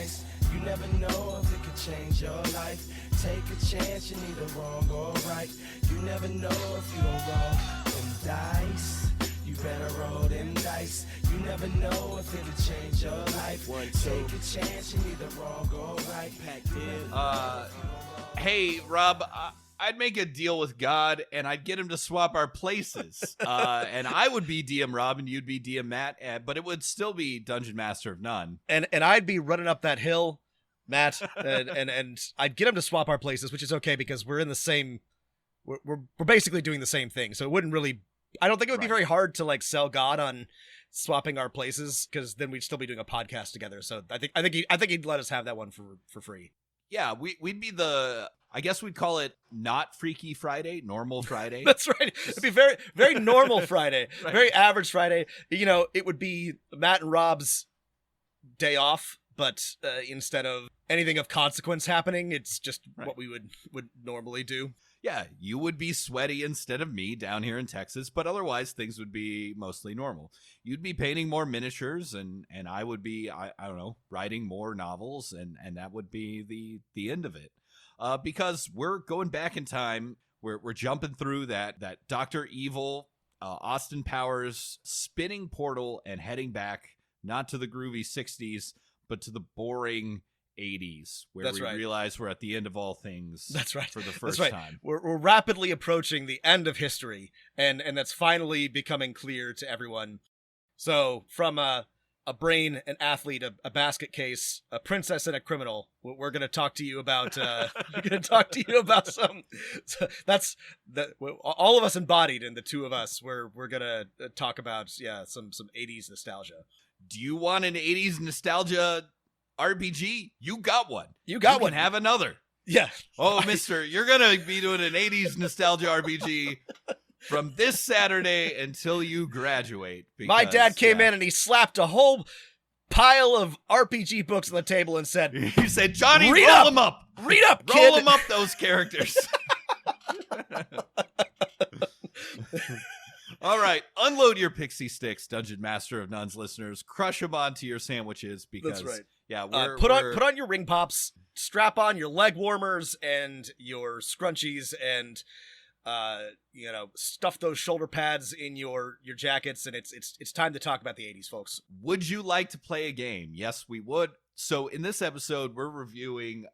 dice. You never know if it could change your life. Take a chance, you're neither wrong or right. You never know if you don't roll them dice. You better roll them dice. You never know if it'll change your life. Take a chance, you're neither wrong or right. Hey, Rob, I'd make a deal with God, and I'd get him to swap our places. And I would be DM Rob, and you'd be DM Matt, but it would still be Dungeon Master of None. And I'd be running up that hill, Matt, and I'd get him to swap our places, which is okay because we're in the same. We're basically doing the same thing, so it wouldn't really. I don't think it would be very hard to like sell God on swapping our places because then we'd still be doing a podcast together. So I think he'd let us have that one for free. Yeah, we'd be I guess we'd call it not Freaky Friday, normal Friday. That's right. It'd be very, very normal Friday, very average Friday. You know, it would be Matt and Rob's day off, but instead of anything of consequence happening, it's just what we would normally do. Yeah, you would be sweaty instead of me down here in Texas, but otherwise things would be mostly normal. You'd be painting more miniatures, and I would be, I don't know, writing more novels, and that would be the end of it. Because we're going back in time, we're jumping through that Dr. Evil, Austin Powers spinning portal and heading back, not to the groovy 60s, but to the boring 80s, where we realize we're at the end of all things. That's right. For the first time. We're rapidly approaching the end of history, and that's finally becoming clear to everyone. So from a brain, an athlete, a basket case, a princess, and a criminal, we're going to talk to you about. We're going to talk to you about some. That's all of us embodied in the two of us. We're going to talk about some 80s nostalgia. Do you want an 80s nostalgia RPG? You got one. You got one. Can have another. Yeah. Oh, mister, you're going to be doing an 80s nostalgia RPG from this Saturday until you graduate. Because, my dad came in and he slapped a whole pile of RPG books on the table and said, he said, Johnny, roll them up. Read up, kid. Roll them up, those characters. All right, unload your pixie sticks, Dungeon Master of None's listeners. Crush them onto your sandwiches because, that's right. Yeah, put on your ring pops, strap on your leg warmers and your scrunchies, and stuff those shoulder pads in your jackets, and it's time to talk about the 80s, folks. Would you like to play a game? Yes, we would. So in this episode, we're reviewing,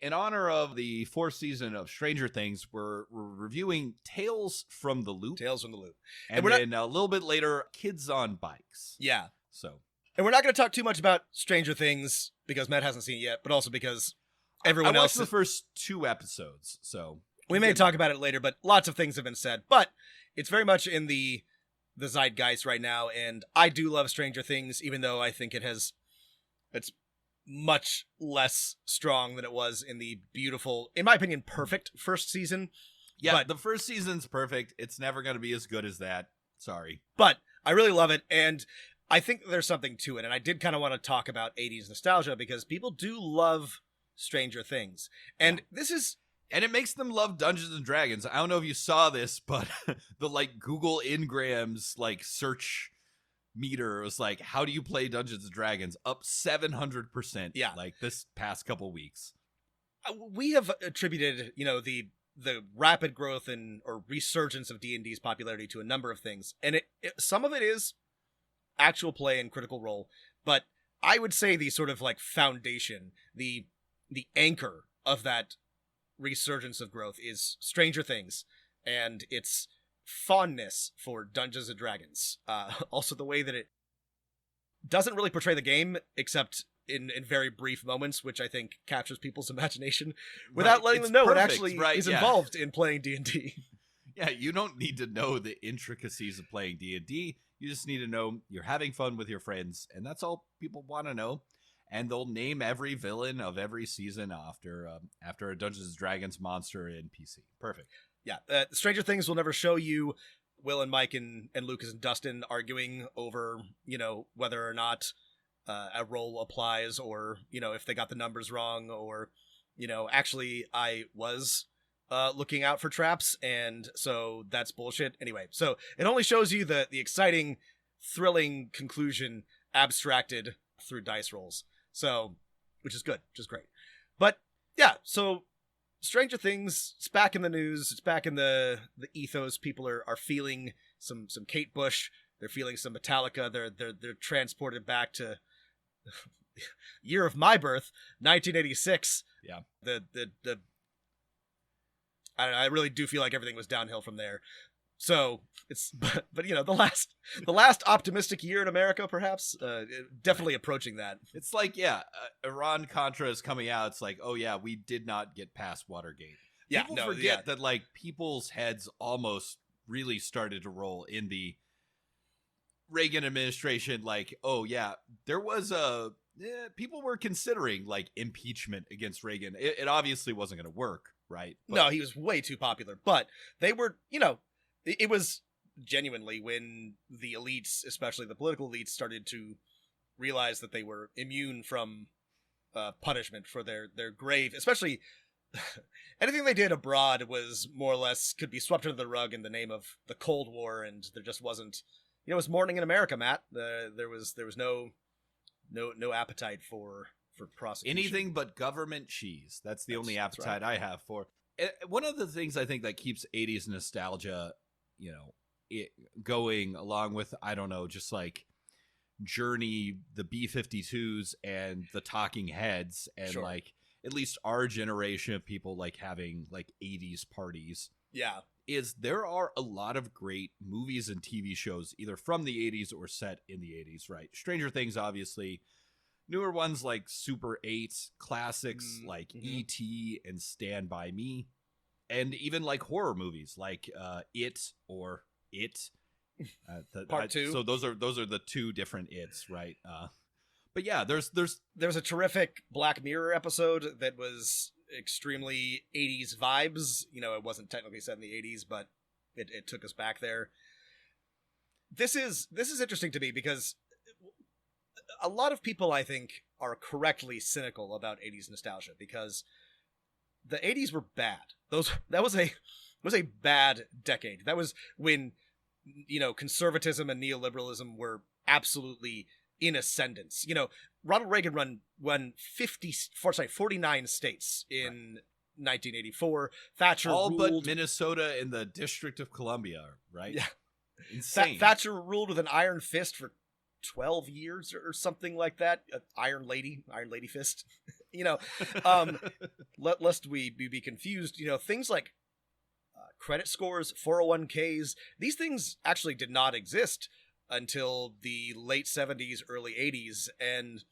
in honor of the 4th season of Stranger Things, we're reviewing Tales from the Loop. Tales from the Loop. And then a little bit later, Kids on Bikes. Yeah. So. And we're not going to talk too much about Stranger Things because Matt hasn't seen it yet, but also because everyone else... I watched the first 2 episodes, so... We may talk about it later, but lots of things have been said. But it's very much in the zeitgeist right now, and I do love Stranger Things, even though I think it's much less strong than it was in the beautiful, in my opinion, perfect first season. Yeah, but the first season's perfect. It's never going to be as good as that. Sorry. But I really love it, and I think there's something to it, and I did kind of want to talk about 80s nostalgia because people do love Stranger Things. And this is... And it makes them love Dungeons and Dragons. I don't know if you saw this, but the Google Ngrams search meter was how do you play Dungeons and Dragons? Up 700%. Yeah. This past couple weeks. We have attributed, the rapid growth or resurgence of D&D's popularity to a number of things. And some of it is actual play and Critical Role, but I would say the sort of foundation, the anchor of that resurgence of growth is Stranger Things and its fondness for Dungeons and Dragons. Also the way that it doesn't really portray the game except in very brief moments, which I think captures people's imagination without letting them know what actually is involved in playing D&D. Yeah, you don't need to know the intricacies of playing D&D. You just need to know you're having fun with your friends, and that's all people want to know. And they'll name every villain of every season after a Dungeons and Dragons monster in PC. Perfect. Yeah, Stranger Things will never show you Will and Mike and Lucas and Dustin arguing over, whether or not a role applies or, if they got the numbers wrong or, actually I was looking out for traps and so that's bullshit. Anyway, so it only shows you the exciting, thrilling conclusion abstracted through dice rolls. So which is good, which is great. But yeah, so Stranger Things, it's back in the news. It's back in the ethos. People are feeling some Kate Bush. They're feeling some Metallica. They're transported back to year of my birth, 1986. Yeah. The I don't know, I really do feel like everything was downhill from there. So it's, but you know, the last optimistic year in America, perhaps, definitely approaching that. It's like, yeah, Iran Contra is coming out. It's like, oh yeah, we did not get past Watergate. Yeah, People forget that like people's heads almost really started to roll in the Reagan administration. Like, oh yeah, there was people were considering like impeachment against Reagan. It obviously wasn't going to work, right? But, no, he was way too popular, but they were, you know, it was genuinely when the elites, especially the political elites, started to realize that they were immune from punishment for their grave, especially anything they did abroad was more or less could be swept under the rug in the name of the Cold War, and there just wasn't, you know, it was morning in America, Matt. There was no appetite for prosecution. Anything but government cheese. That's the only appetite right. I have for. One of the things I think that keeps 80s nostalgia, you know, going along with, I don't know, just like Journey, the B-52s and the Talking Heads, and Sure. like at least our generation of people like having like 80s parties. Yeah. Is there are a lot of great movies and TV shows either from the 80s or set in the 80s, right? Stranger Things, obviously. Newer ones like Super 8, classics like E.T. and Stand By Me, and even like horror movies like It or It. Part 2. So those are the two different It's, right? But yeah, there was a terrific Black Mirror episode that was extremely 80s vibes. You know, it wasn't technically set in the 80s, but it took us back there. This is interesting to me because a lot of people, I think, are correctly cynical about 80s nostalgia because the 80s were bad. That was a bad decade. That was when, you know, conservatism and neoliberalism were absolutely in ascendance. You know, Ronald Reagan won 49 states in 1984. Thatcher all ruled, but Minnesota and the District of Columbia, right? Yeah. Insane. Thatcher ruled with an iron fist for 12 years or something like that. Iron Lady fist. You know, lest we be confused, you know, things like credit scores, 401ks, these things actually did not exist until the late 70s, early 80s, and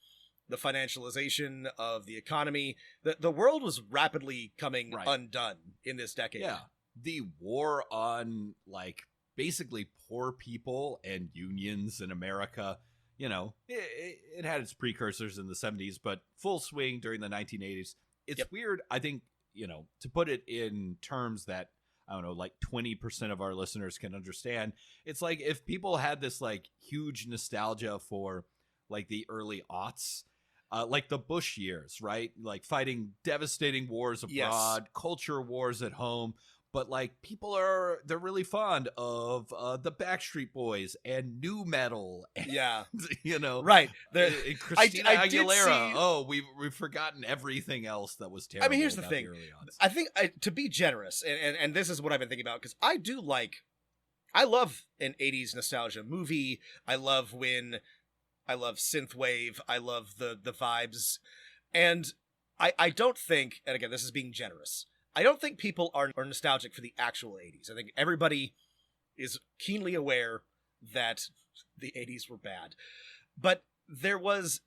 the financialization of the economy. The world was rapidly coming undone in this decade. Yeah. The war on, like, basically poor people and unions in America, you know, it had its precursors in the 70s, but full swing during the 1980s. It's weird, I think, you know, to put it in terms that, I don't know, like 20% of our listeners can understand. It's like if people had this like huge nostalgia for like the early aughts, like the Bush years, right? Like fighting devastating wars abroad, culture wars at home. But like people they're really fond of the Backstreet Boys and new metal. And, you know, right? And Christina Aguilera. We've forgotten everything else that was terrible. I mean, here's the thing. I think to be generous, and this is what I've been thinking about, because I love an 80s nostalgia movie. I love synthwave. I love the vibes, and I don't think, and again, this is being generous, I don't think people are nostalgic for the actual 80s. I think everybody is keenly aware that the 80s were bad. But there was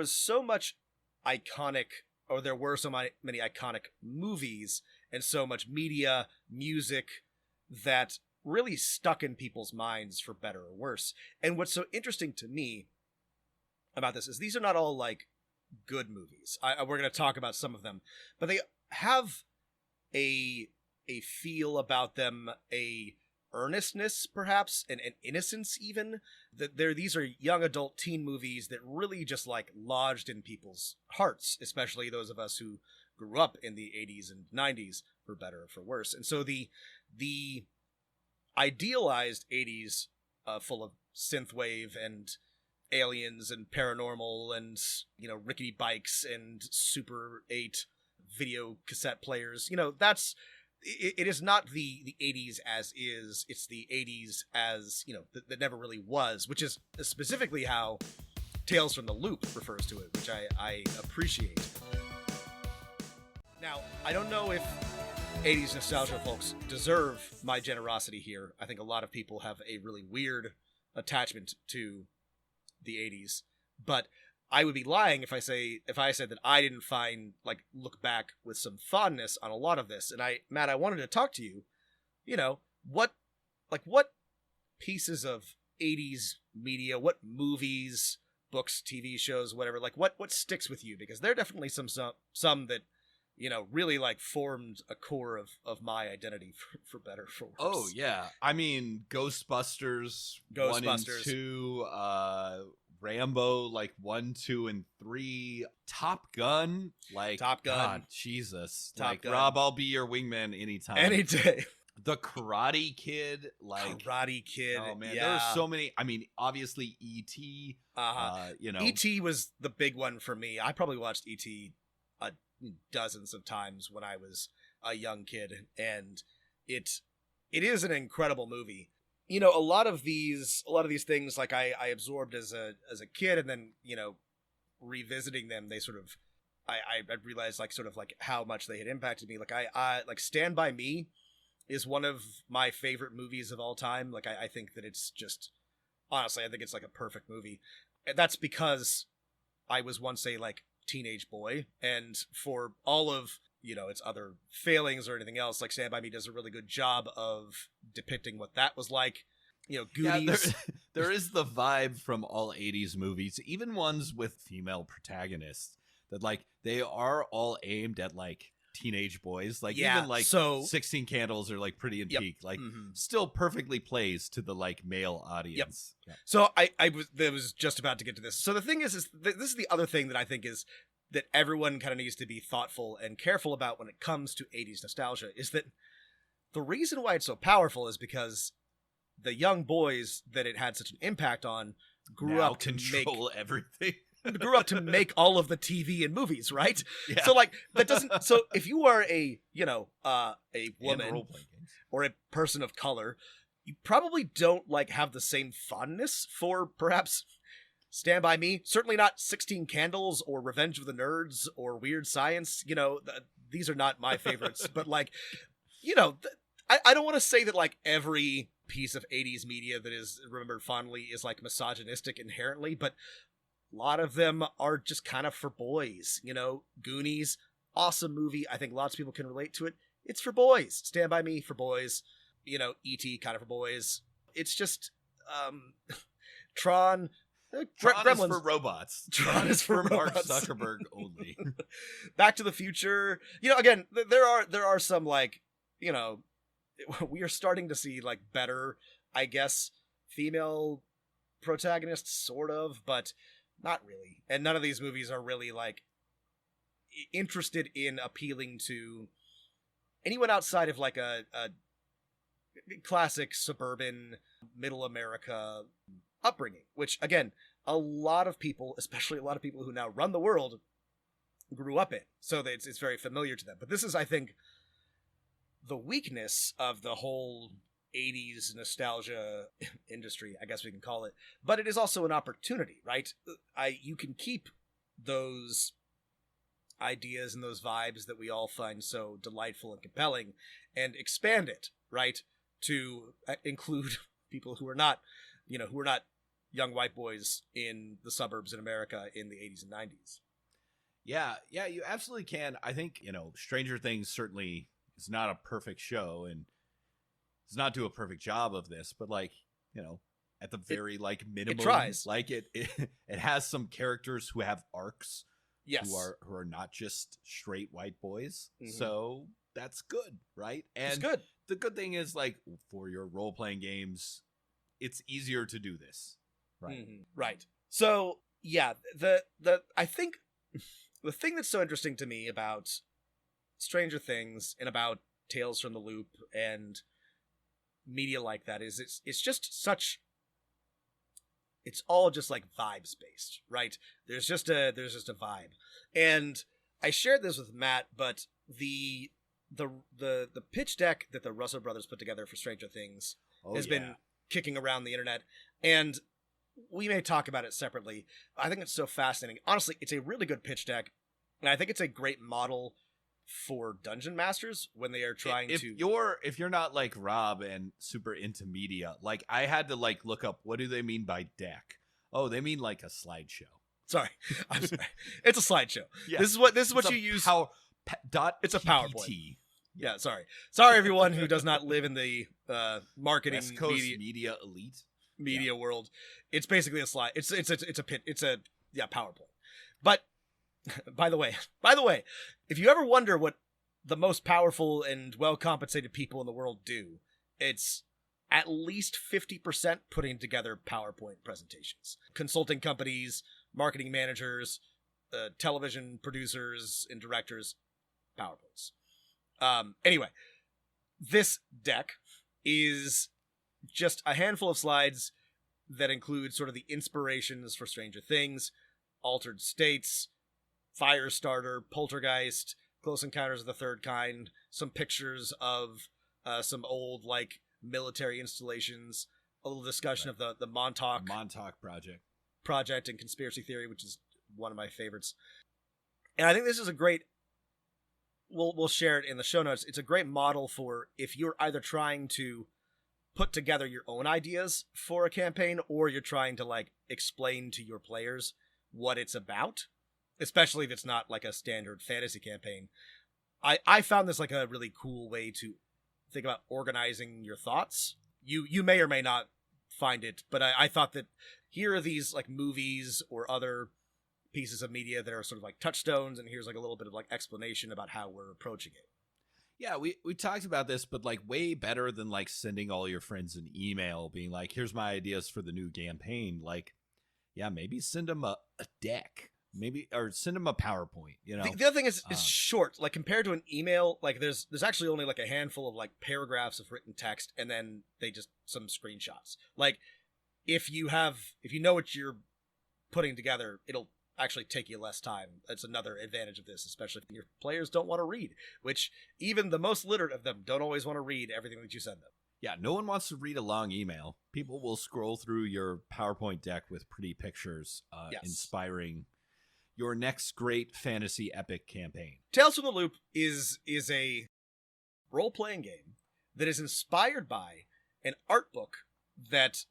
so much iconic, or there were so many iconic movies and so much media, music that really stuck in people's minds for better or worse. And what's so interesting to me about this is these are not all like good movies. We're going to talk about some of them, but they have a feel about them, a earnestness perhaps, and an innocence even. These are young adult teen movies that really just like lodged in people's hearts, especially those of us who grew up in the 80s and 90s, for better or for worse. And so the idealized 80s, full of synthwave and aliens and paranormal and, you know, rickety bikes and Super 8 video cassette players. You know, that's it is not the 80s as is, it's the 80s as, you know, that never really was, which is specifically how Tales from the Loop refers to it, which I appreciate. Now, I don't know if 80s nostalgia folks deserve my generosity here. I think a lot of people have a really weird attachment to the 80s, but I would be lying if I said that I didn't look back with some fondness on a lot of this. And Matt, I wanted to talk to you, you know, what pieces of 80s media, what movies, books, TV shows, whatever, like what sticks with you? Because there are definitely some that, you know, really like formed a core of my identity for better or for worse. Oh yeah. I mean, Ghostbusters 1 and 2, Rambo, like 1, 2, and 3, Top Gun, God, Jesus, Top Gun. Rob, I'll be your wingman anytime, any day. The Karate Kid, oh man, yeah. There's so many. I mean, obviously E.T. You know, E.T. was the big one for me. I probably watched E.T. Dozens of times when I was a young kid, and it is an incredible movie. You know, a lot of these things, like I absorbed as a kid, and then, you know, revisiting them, they sort of I realized like sort of like how much they had impacted me. Like I like Stand By Me is one of my favorite movies of all time. Like I think that it's just, honestly, I think it's like a perfect movie. And that's because I was once a like teenage boy, and for all of, you know, its other failings or anything else, like Stand By Me does a really good job of depicting what that was like. You know, Goonies. Yeah, there is the vibe from all 80s movies, even ones with female protagonists, that like they are all aimed at like teenage boys. Like even like 16 Candles or like Pretty in Pink, like still perfectly plays to the like male audience. Yep. Yeah. So I was just about to get to this. So the thing is this is the other thing that I think is that everyone kind of needs to be thoughtful and careful about when it comes to 80s nostalgia, is that the reason why it's so powerful is because the young boys that it had such an impact on grew up to control everything. Grew up to make all of the TV and movies, right? Yeah. So like that doesn't. So if you are a, you know, a woman or a person of color, you probably don't like have the same fondness for perhaps Stand By Me. Certainly not 16 Candles or Revenge of the Nerds or Weird Science. You know, these are not my favorites. But like, you know, I don't want to say that like every piece of 80s media that is remembered fondly is like misogynistic inherently, but a lot of them are just kind of for boys. You know, Goonies, awesome movie. I think lots of people can relate to it. It's for boys. Stand By Me for boys. You know, E.T. kind of for boys. It's just Tron. Tron Gremlins. is for robots. Tron is for Mark robots. Zuckerberg only. Back to the Future. You know, again, there are some like, you know, we are starting to see like better, I guess, female protagonists, sort of, but not really. And none of these movies are really like interested in appealing to anyone outside of like a classic suburban middle America upbringing, which again, a lot of people, especially a lot of people who now run the world, grew up in. So that it's very familiar to them. But this is, I think, the weakness of the whole 80s nostalgia industry, I guess we can call it. But it is also an opportunity, right? You can keep those ideas and those vibes that we all find so delightful and compelling and expand it, right? To include people who are not, you know, who are not young white boys in the suburbs in America in the 80s and 90s. Yeah, you absolutely can. I think, you know, Stranger Things certainly is not a perfect show and does not do a perfect job of this, but like, you know, at the very like minimum, it tries. Like it has some characters who have arcs, yes, who are not just straight white boys. Mm-hmm. So that's good, right? And it's good. The good thing is, like, for your role playing games, it's easier to do this, right? Mm-hmm. Right. So yeah, I think the thing that's so interesting to me about Stranger Things and about Tales from the Loop and media like that is it's just such it's all just like vibes based, right? There's just a vibe. And I shared this with Matt, but the pitch deck that the Russo brothers put together for Stranger Things has been kicking around the internet, and we may talk about it separately. I think it's so fascinating. Honestly, it's a really good pitch deck, and I think it's a great model for dungeon masters when they are trying if you're not like Rob and super into media, like I had to like look up what do they mean by deck. Oh, they mean like a slideshow. Sorry, I'm sorry. It's a slideshow. Yeah. This is what you use. It's a PowerPoint. Yeah, sorry everyone who does not live in the marketing West Coast media elite media world. It's basically a slide. It's a PowerPoint. But by the way, if you ever wonder what the most powerful and well compensated people in the world do, it's at least 50% putting together PowerPoint presentations. Consulting companies, marketing managers, television producers and directors, PowerPoints. Anyway, this deck is just a handful of slides that include sort of the inspirations for Stranger Things, Altered States, Firestarter, Poltergeist, Close Encounters of the Third Kind, some pictures of some old like military installations, a little discussion of the Montauk project and conspiracy theory, which is one of my favorites. And I think this is a great, we'll share it in the show notes. It's a great model for if you're either trying to put together your own ideas for a campaign or you're trying to like explain to your players what it's about, especially if it's not like a standard fantasy campaign. I found this like a really cool way to think about organizing your thoughts. You may or may not find it, but I thought that here are these like movies or other pieces of media that are sort of like touchstones, and here's like a little bit of like explanation about how we're approaching it. Yeah, we talked about this, but like way better than like sending all your friends an email being like, here's my ideas for the new campaign. Like, yeah, maybe send them a deck. Maybe, or send them a PowerPoint, you know. The other thing is short. Like compared to an email, like there's actually only like a handful of like paragraphs of written text, and then they just some screenshots. Like if you know what you're putting together, it'll actually take you less time. That's another advantage of this, especially if your players don't want to read, which even the most literate of them don't always want to read everything that you send them. Yeah, no one wants to read a long email. People will scroll through your PowerPoint deck with pretty pictures, inspiring your next great fantasy epic campaign. Tales from the Loop is a role-playing game that is inspired by an art book that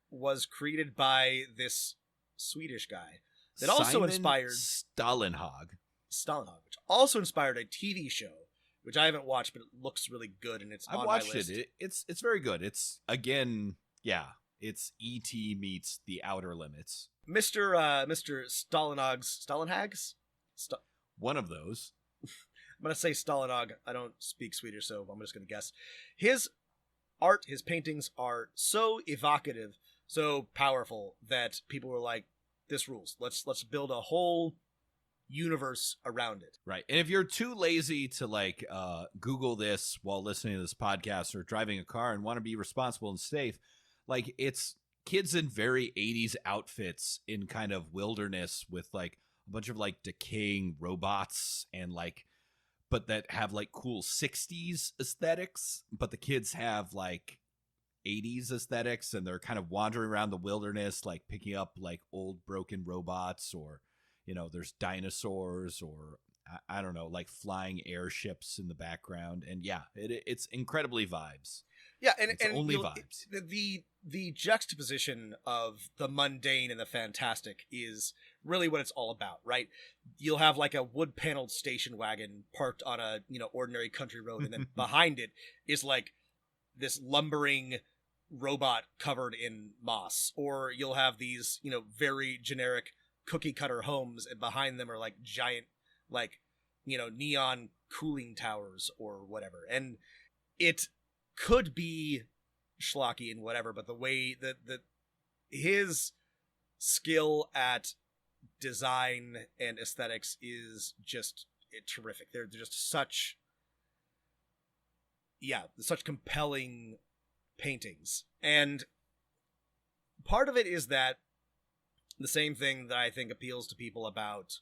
was created by this Swedish guy that also inspired Stalinhog, which also inspired a TV show, which I haven't watched, but it looks really good, and it's on my list. I watched it. It's very good. It's, again, yeah, it's E.T. meets The Outer Limits. Mr. Stalinhags? One of those. I'm going to say Stalinog. I don't speak Swedish, so I'm just going to guess. His art, his paintings are so evocative, so powerful, that people were like, this rules. Let's build a whole universe around it. Right. And if you're too lazy to like Google this while listening to this podcast or driving a car and want to be responsible and safe, like it's kids in very 80s outfits in kind of wilderness with like a bunch of like decaying robots and like, but that have like cool 60s aesthetics, but the kids have like 80s aesthetics, and they're kind of wandering around the wilderness, like picking up like old broken robots, or, you know, there's dinosaurs, or I don't know, like flying airships in the background. And yeah, it's incredibly vibes. Yeah, and only vibes. The juxtaposition of the mundane and the fantastic is really what it's all about, right? You'll have like a wood-paneled station wagon parked on a, you know, ordinary country road, and then behind it is like this lumbering robot covered in moss. Or you'll have these, you know, very generic cookie cutter homes, and behind them are like giant, like, you know, neon cooling towers or whatever. And it could be schlocky and whatever, but the way that his skill at design and aesthetics is just terrific. They're just such compelling paintings. And part of it is that the same thing that I think appeals to people about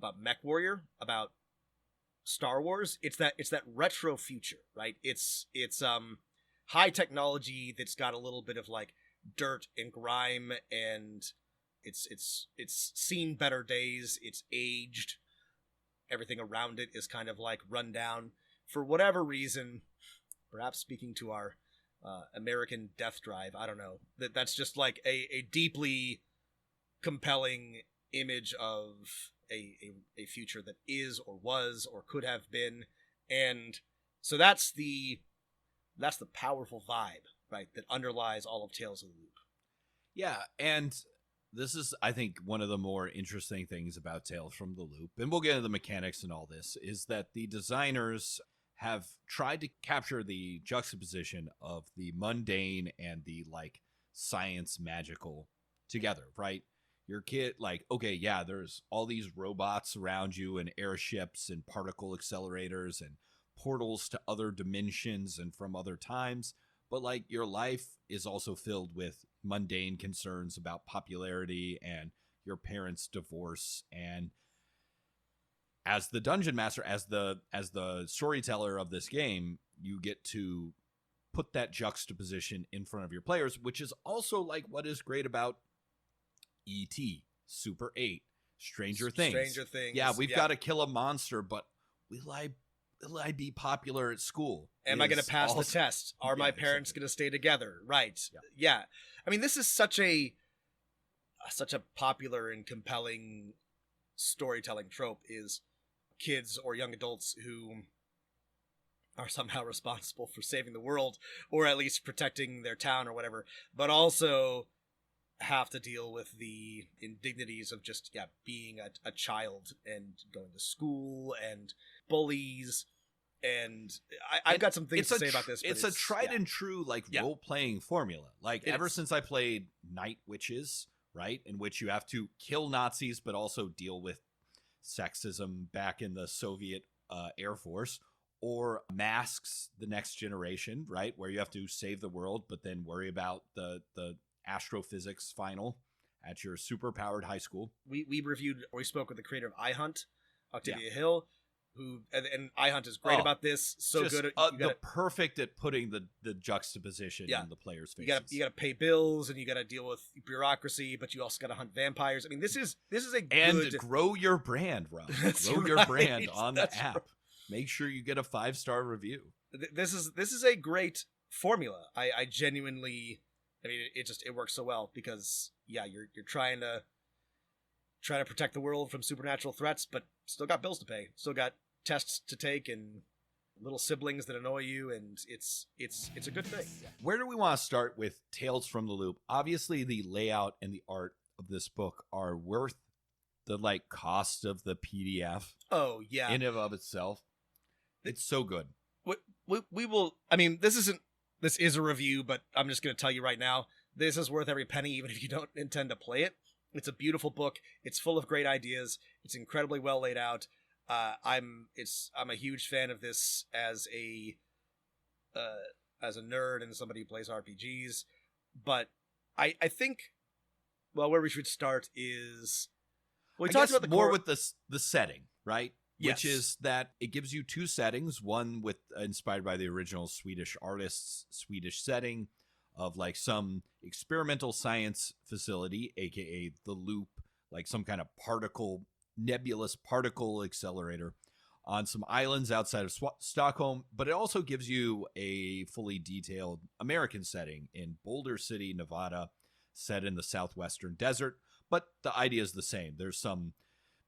MechWarrior, about Star Wars. It's that retro future, right? It's high technology that's got a little bit of like dirt and grime, and it's seen better days. It's aged. Everything around it is kind of like run down for whatever reason. Perhaps speaking to our American death drive, I don't know. That's just like a deeply compelling image of a future that is or was or could have been, and so that's the powerful vibe, right, that underlies all of Tales of the Loop. Yeah, and this is, I think, one of the more interesting things about Tales from the Loop, and we'll get into the mechanics and all this, is that the designers have tried to capture the juxtaposition of the mundane and the like science magical together, right? Your kid, like, okay, yeah, there's all these robots around you and airships and particle accelerators and portals to other dimensions and from other times, but like your life is also filled with mundane concerns about popularity and your parents' divorce. And as the dungeon master, as the storyteller of this game, you get to put that juxtaposition in front of your players, which is also like what is great about E.T., Super 8, Stranger Things. Yeah, we've got to kill a monster, but will I be popular at school? Am I going to pass the test? Are my parents going to stay together? Right. Yeah. I mean, this is such a popular and compelling storytelling trope, is kids or young adults who are somehow responsible for saving the world, or at least protecting their town or whatever, but also have to deal with the indignities of just being a child and going to school and bullies. And I've got some things to say about this. But it's a tried and true role-playing formula. Like ever since I played Night Witches, right, in which you have to kill Nazis but also deal with sexism back in the Soviet Air Force, or Masks: The Next Generation, right, where you have to save the world but then worry about the astrophysics final at your super-powered high school. We spoke with the creator of iHunt, Octavia Hill, who, and iHunt is great about this. So just good at perfect at putting the juxtaposition in the players' faces. You got to pay bills, and you got to deal with bureaucracy, but you also got to hunt vampires. I mean, this is a good... And grow your brand, Rob. Grow your brand on the app. Right. Make sure you get a 5-star review. This is a great formula. I genuinely... I mean, it works so well because you're trying to protect the world from supernatural threats, but still got bills to pay, still got tests to take, and little siblings that annoy you, and it's a good thing. Where do we want to start with Tales from the Loop? Obviously, the layout and the art of this book are worth the cost of the PDF. Oh yeah, in and of itself, it's so good. We will. I mean, this is a review, but I'm just going to tell you right now, this is worth every penny, even if you don't intend to play it. It's a beautiful book. It's full of great ideas. It's incredibly well laid out. I'm a huge fan of this as a nerd and somebody who plays RPGs. But I think, well, where we should start is we talked about with the setting, right? Yes. Which is that it gives you 2 settings, one with inspired by the original Swedish artist's Swedish setting of some experimental science facility, aka the Loop, some kind of nebulous particle accelerator on some islands outside of Stockholm. But it also gives you a fully detailed American setting in Boulder City, Nevada, set in the southwestern desert. But the idea is the same. There's some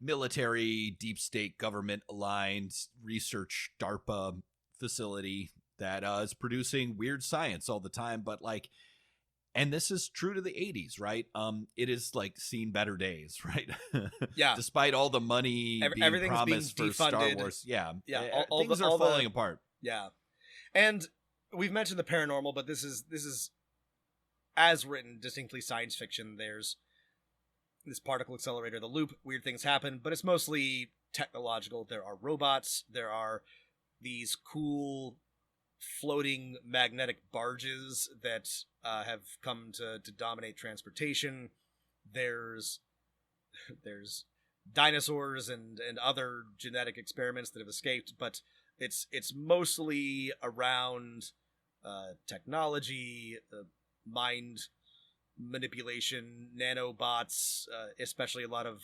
military, deep state government aligned research DARPA facility that is producing weird science all the time, but and this is true to the 80s, right? It is seen better days, right? Yeah. Despite all the money being promised for Star Wars. Yeah. Things are falling apart. Yeah. And we've mentioned the paranormal, but this is as written, distinctly science fiction. There's this particle accelerator, the Loop, weird things happen, but it's mostly technological. There are robots, there are these cool floating magnetic barges that have come to dominate transportation. There's dinosaurs and other genetic experiments that have escaped, but it's mostly around technology, mind manipulation, nanobots, especially a lot of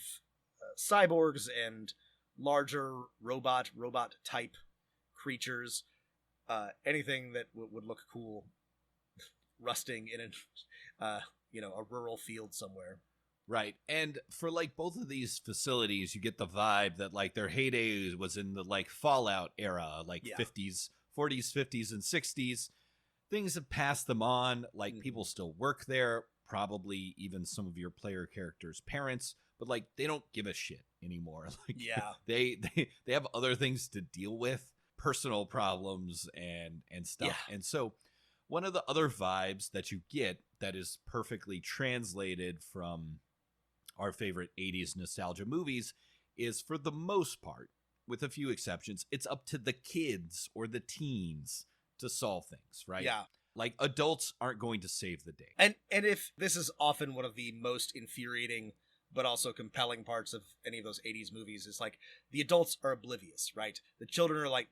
cyborgs and larger robot type creatures. Anything that would look cool rusting in a rural field somewhere. Right. And for like both of these facilities, you get the vibe that like their heyday was in the like Fallout era, like 50s, 40s, 50s, and 60s. Things have passed them on. Like people still work there, probably even some of your player characters' parents, but like they don't give a shit anymore. Like they have other things to deal with, personal problems and stuff. And so one of the other vibes that you get that is perfectly translated from our favorite 80s nostalgia movies is, for the most part, with a few exceptions, it's up to the kids or the teens to solve things, right? Yeah. Like adults aren't going to save the day. And if this is often one of the most infuriating but also compelling parts of any of those 80s movies, is like the adults are oblivious, right? The children are like,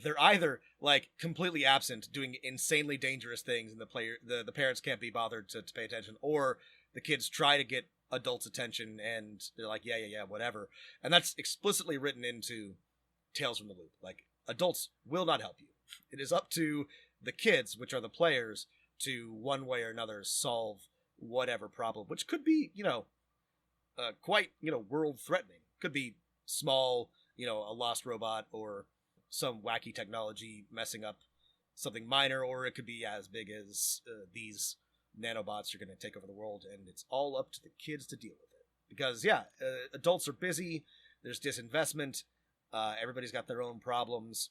they're either like completely absent doing insanely dangerous things and the parents can't be bothered to pay attention, or the kids try to get adults' attention and they're like, yeah, whatever. And that's explicitly written into Tales from the Loop. Like, adults will not help you. It is up to the kids, which are the players, to one way or another solve whatever problem, which could be, quite, world threatening. Could be small, a lost robot or some wacky technology messing up something minor, or it could be as big as these nanobots are going to take over the world, and it's all up to the kids to deal with it. Because adults are busy, there's disinvestment, everybody's got their own problems,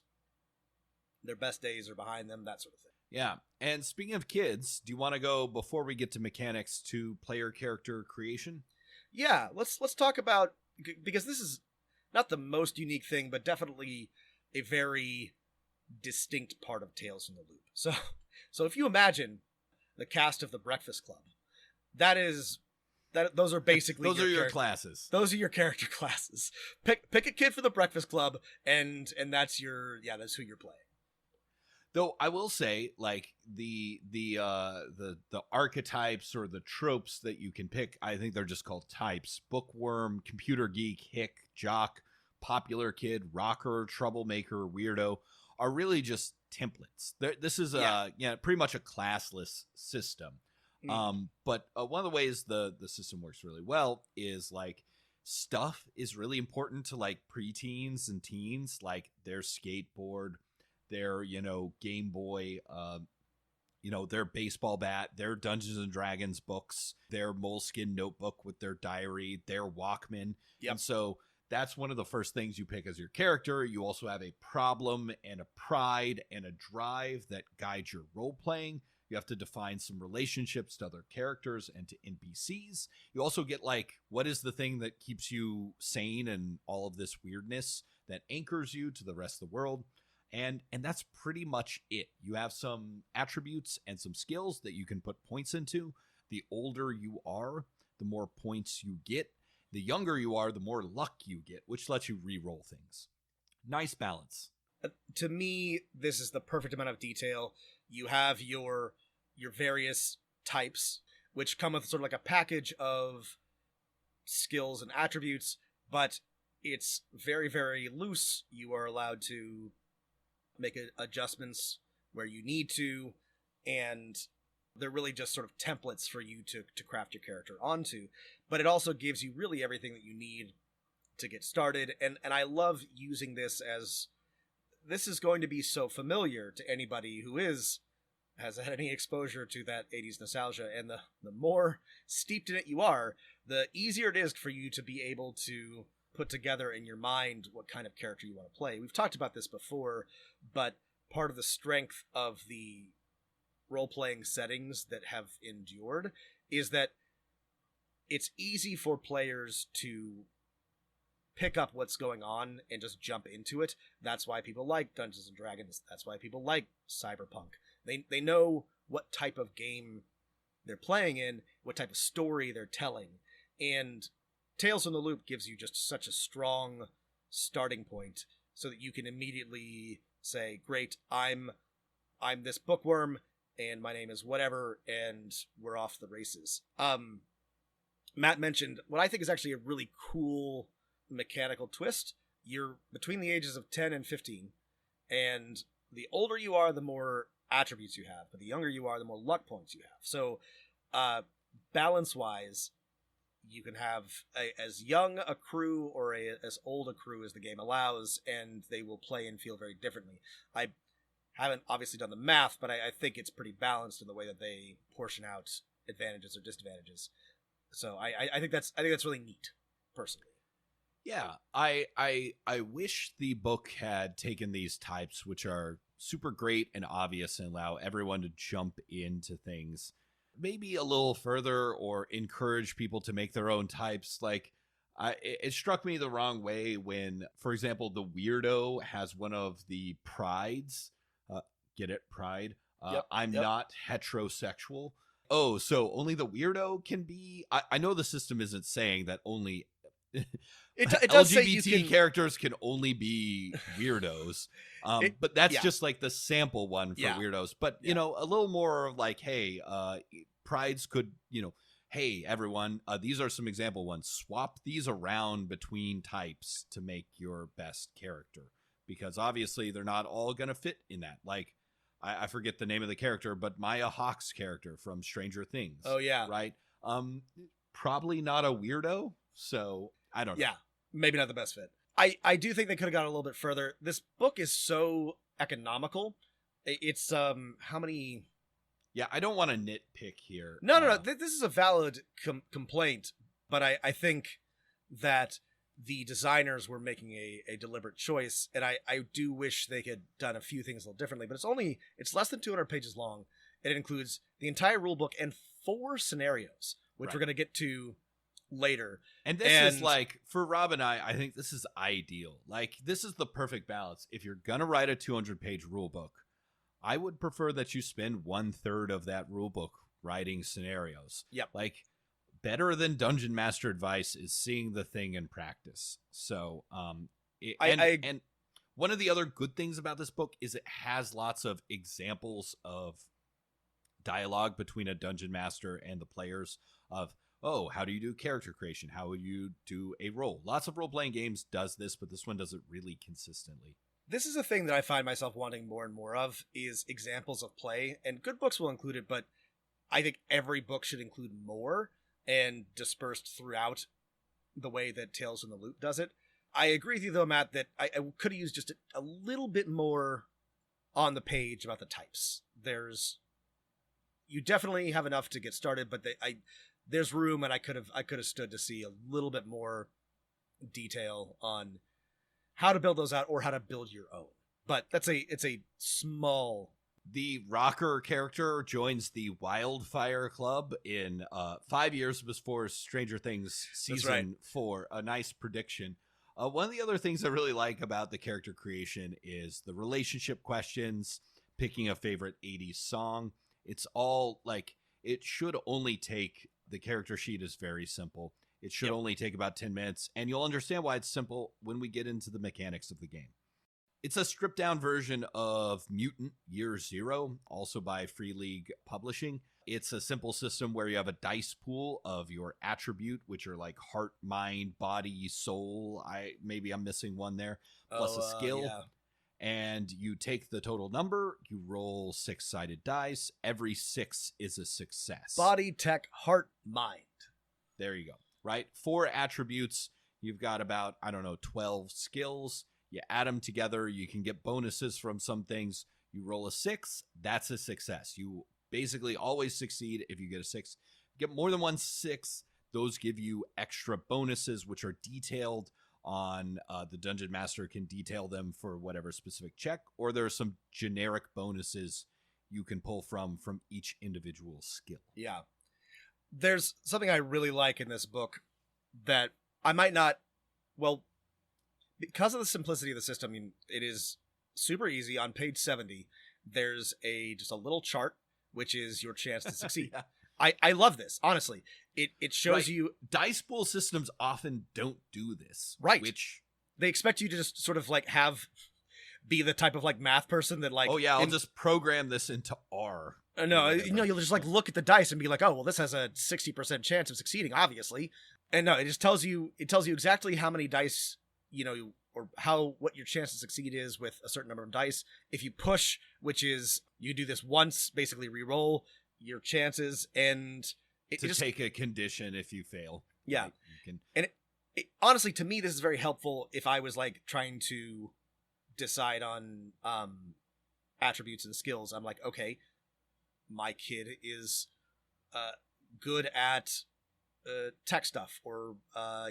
their best days are behind them, that sort of thing. Yeah. And speaking of kids, do you want to go, before we get to mechanics, to player character creation? Yeah, let's talk about, because this is not the most unique thing, but definitely a very distinct part of Tales from the Loop. So if you imagine the cast of The Breakfast Club, those are basically those are your classes. Those are your character classes. Pick a kid for The Breakfast Club, and that's that's who you're playing. Though I will say, like the archetypes or the tropes that you can pick, I think they're just called types: bookworm, computer geek, hick, jock, popular kid, rocker, troublemaker, weirdo, are really just templates. This is pretty much a classless system. But one of the ways the system works really well is like stuff is really important to like preteens and teens, like their skateboard, their Game Boy, their baseball bat, their Dungeons and Dragons books, their Moleskine notebook with their diary, their Walkman. And so that's one of the first things you pick as your character. You also have a problem and a pride and a drive that guides your role playing. You have to define some relationships to other characters and to NPCs. You also get like, what is the thing that keeps you sane and all of this weirdness that anchors you to the rest of the world? And that's pretty much it. You have some attributes and some skills that you can put points into. The older you are, the more points you get. The younger you are, the more luck you get, which lets you re-roll things. Nice balance. To me, this is the perfect amount of detail. You have your various types, which come with sort of like a package of skills and attributes, but it's very, very loose. You are allowed to make adjustments where you need to, and they're really just sort of templates for you to craft your character onto. But it also gives you really everything that you need to get started, and I love using this as this is going to be so familiar to anybody who has had any exposure to that 80s nostalgia, and the more steeped in it you are, the easier it is for you to be able to put together in your mind what kind of character you want to play. We've talked about this before, but part of the strength of the role-playing settings that have endured is that it's easy for players to pick up what's going on and just jump into it. That's why people like Dungeons and Dragons. That's why people like Cyberpunk. They know what type of game they're playing in, what type of story they're telling. And Tales from the Loop gives you just such a strong starting point so that you can immediately say, great, I'm this bookworm and my name is whatever, and we're off the races. Matt mentioned what I think is actually a really cool mechanical twist. You're between the ages of 10 and 15, and the older you are, the more attributes you have, but the younger you are, the more luck points you have. So balance-wise, you can have as young a crew or as old a crew as the game allows, and they will play and feel very differently. I haven't obviously done the math, but I think it's pretty balanced in the way that they portion out advantages or disadvantages. So I think that's really neat, personally. Yeah, I wish the book had taken these types, which are super great and obvious, and allow everyone to jump into things maybe a little further, or encourage people to make their own types. Like, it struck me the wrong way when, for example, the weirdo has one of the prides. Get it? Pride. I'm not heterosexual. Oh, so only the weirdo can be. I know the system isn't saying that only it does LGBT say you can... characters can only be weirdos. But that's just like the sample one for weirdos. But, you know, a little more like, hey, prides could, you know, hey, everyone, these are some example ones. Swap these around between types to make your best character. Because obviously they're not all going to fit in that. Like, I forget the name of the character, but Maya Hawke's character from Stranger Things. Oh, yeah. Right? Probably not a weirdo, so I don't know. Yeah, maybe not the best fit. I do think they could have gone a little bit further. This book is so economical. It's, how many... Yeah, I don't want to nitpick here. No. This is a valid complaint, but I think that the designers were making a deliberate choice, and I do wish they had done a few things a little differently, but it's less than 200 pages long, and it includes the entire rulebook and 4 scenarios, which we're going to get to later. And this is like, for Rob and I think this is ideal. Like, this is the perfect balance. If you're going to write a 200-page rulebook, I would prefer that you spend 1/3 of that rulebook writing scenarios. Yep. Like, better than Dungeon Master advice is seeing the thing in practice. So, and one of the other good things about this book is it has lots of examples of dialogue between a Dungeon Master and the players of, oh, how do you do character creation? How would you do a role? Lots of role-playing games does this, but this one does it really consistently. This is a thing that I find myself wanting more and more of, is examples of play, and good books will include it, but I think every book should include more, and dispersed throughout the way that Tales from the Loop does it. I agree with you, though, Matt, that I could have used just a little bit more on the page about the types. You definitely have enough to get started, but there's room, and I could have stood to see a little bit more detail on how to build those out or how to build your own. But it's a small... The rocker character joins the Wildfire Club in 5 years before Stranger Things season 4. A nice prediction. One of the other things I really like about the character creation is the relationship questions, picking a favorite 80s song. It's all like, it should only take, the character sheet is very simple. It should only take about 10 minutes, and you'll understand why it's simple when we get into the mechanics of the game. It's a stripped-down version of Mutant Year Zero, also by Free League Publishing. It's a simple system where you have a dice pool of your attribute, which are like heart, mind, body, soul. Maybe I'm missing one there, plus a skill. Yeah. And you take the total number, you roll 6-sided dice. Every 6 is a success. Body, tech, heart, mind. There you go. Right? 4 attributes. You've got about, 12 skills. You add them together. You can get bonuses from some things. You roll a 6. That's a success. You basically always succeed if you get a 6. Get more than one 6. Those give you extra bonuses, which are detailed on the Dungeon Master can detail them for whatever specific check. Or there are some generic bonuses you can pull from each individual skill. Yeah. There's something I really like in this book that I might not, because of the simplicity of the system, it is super easy. On page 70, there's just a little chart, which is your chance to succeed. Yeah. I love this, honestly. It shows you... Dice pool systems often don't do this. Right. Which... They expect you to just sort of, like, be the type of, like, math person that, like... Oh, yeah, I'll just program this into R. No, you'll just, like, look at the dice and be like, oh, well, this has a 60% chance of succeeding, obviously. And no, it just tells you exactly how many dice, or what your chance to succeed is with a certain number of dice. If you push, which is you do this once, basically re-roll your chances, and take a condition if you fail. Yeah. Right? You can... And honestly, to me, this is very helpful if I was like trying to decide on attributes and skills. I'm like, okay, my kid is good at tech stuff, or